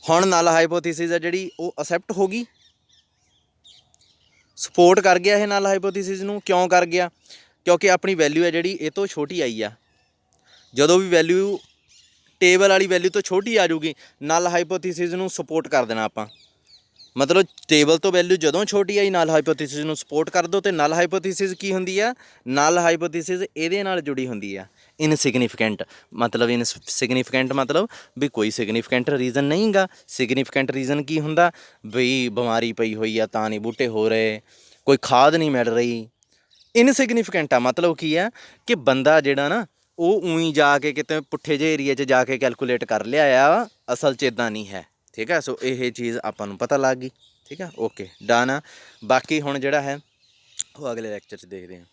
ਹੁਣ ਨਲ ਹਾਈਪੋਥੀਸਿਸ ਆ ਜਿਹੜੀ ਉਹ ਅਸੈਪਟ ਹੋ ਗਈ, ਸਪੋਰਟ ਕਰ ਗਿਆ ਇਹ ਨਲ ਹਾਈਪੋਥੀਸਿਸ ਨੂੰ। ਕਿਉਂ ਕਰ ਗਿਆ, ਕਿਉਂਕਿ ਆਪਣੀ ਵੈਲਿਊ ਹੈ ਜਿਹੜੀ ਇਹ ਤੋਂ ਛੋਟੀ ਆਈ ਆ। ਜਦੋਂ ਵੀ ਵੈਲਿਊ ਟੇਬਲ ਵਾਲੀ ਵੈਲਿਊ ਤੋਂ ਛੋਟੀ ਆ ਜੂਗੀ, ਨਲ ਹਾਈਪੋਥੀਸਿਸ ਨੂੰ ਸਪੋਰਟ ਕਰ ਦੇਣਾ ਆਪਾਂ। ਮਤਲਬ ਟੇਬਲ ਤੋਂ ਵੈਲਿਊ ਜਦੋਂ ਛੋਟੀ ਆਈ, ਨਲ ਹਾਈਪੋਥੀਸਿਸ ਨੂੰ ਸਪੋਰਟ ਕਰ ਦਿਓ। ਅਤੇ ਨਲ ਹਾਈਪੋਥੀਸਿਸ ਕੀ ਹੁੰਦੀ ਆ, ਨਲ ਹਾਈਪੋਥੀਸਿਸ ਇਹਦੇ ਨਾਲ ਜੁੜੀ ਹੁੰਦੀ ਆ ਇਨਸਿਗਨੀਫਿਕੈਂਟ। ਮਤਲਬ ਇਨਸਿਗਨੀਫਿਕੈਂਟ ਮਤਲਬ ਵੀ ਕੋਈ ਸਿਗਨੀਫਿਕੈਂਟ ਰੀਜ਼ਨ ਨਹੀਂ ਗਾ। ਸਿਗਨੀਫਿਕੈਂਟ ਰੀਜ਼ਨ ਕੀ ਹੁੰਦਾ, ਬਈ ਬਿਮਾਰੀ ਪਈ ਹੋਈ ਆ ਤਾਂ ਨਹੀਂ ਬੂਟੇ ਹੋ ਰਹੇ, ਕੋਈ ਖਾਦ ਨਹੀਂ ਮਿਲ ਰਹੀ। ਇਨਸਿਗਨੀਫਿਕੈਂਟ ਆ ਮਤਲਬ ਕੀ ਆ ਕਿ ਬੰਦਾ ਜਿਹੜਾ ਨਾ ਉਹ ਊਂ ਜਾ ਕੇ ਕਿਤੇ ਪੁੱਠੇ ਜਿਹੇ ਏਰੀਏ 'ਚ ਜਾ ਕੇ ਕੈਲਕੂਲੇਟ ਕਰ ਲਿਆ ਆ, ਅਸਲ 'ਚ ਇੱਦਾਂ ਨਹੀਂ ਹੈ, ਠੀਕ ਹੈ। ਸੋ ਇਹ ਚੀਜ਼ ਆਪਾਂ ਨੂੰ ਪਤਾ ਲੱਗ ਗਈ, ਠੀਕ ਆ। ਓਕੇ ਡਨ ਆ। ਬਾਕੀ ਹੁਣ ਜਿਹੜਾ ਹੈ ਉਹ ਅਗਲੇ ਲੈਕਚਰ 'ਚ ਦੇਖਦੇ ਹਾਂ।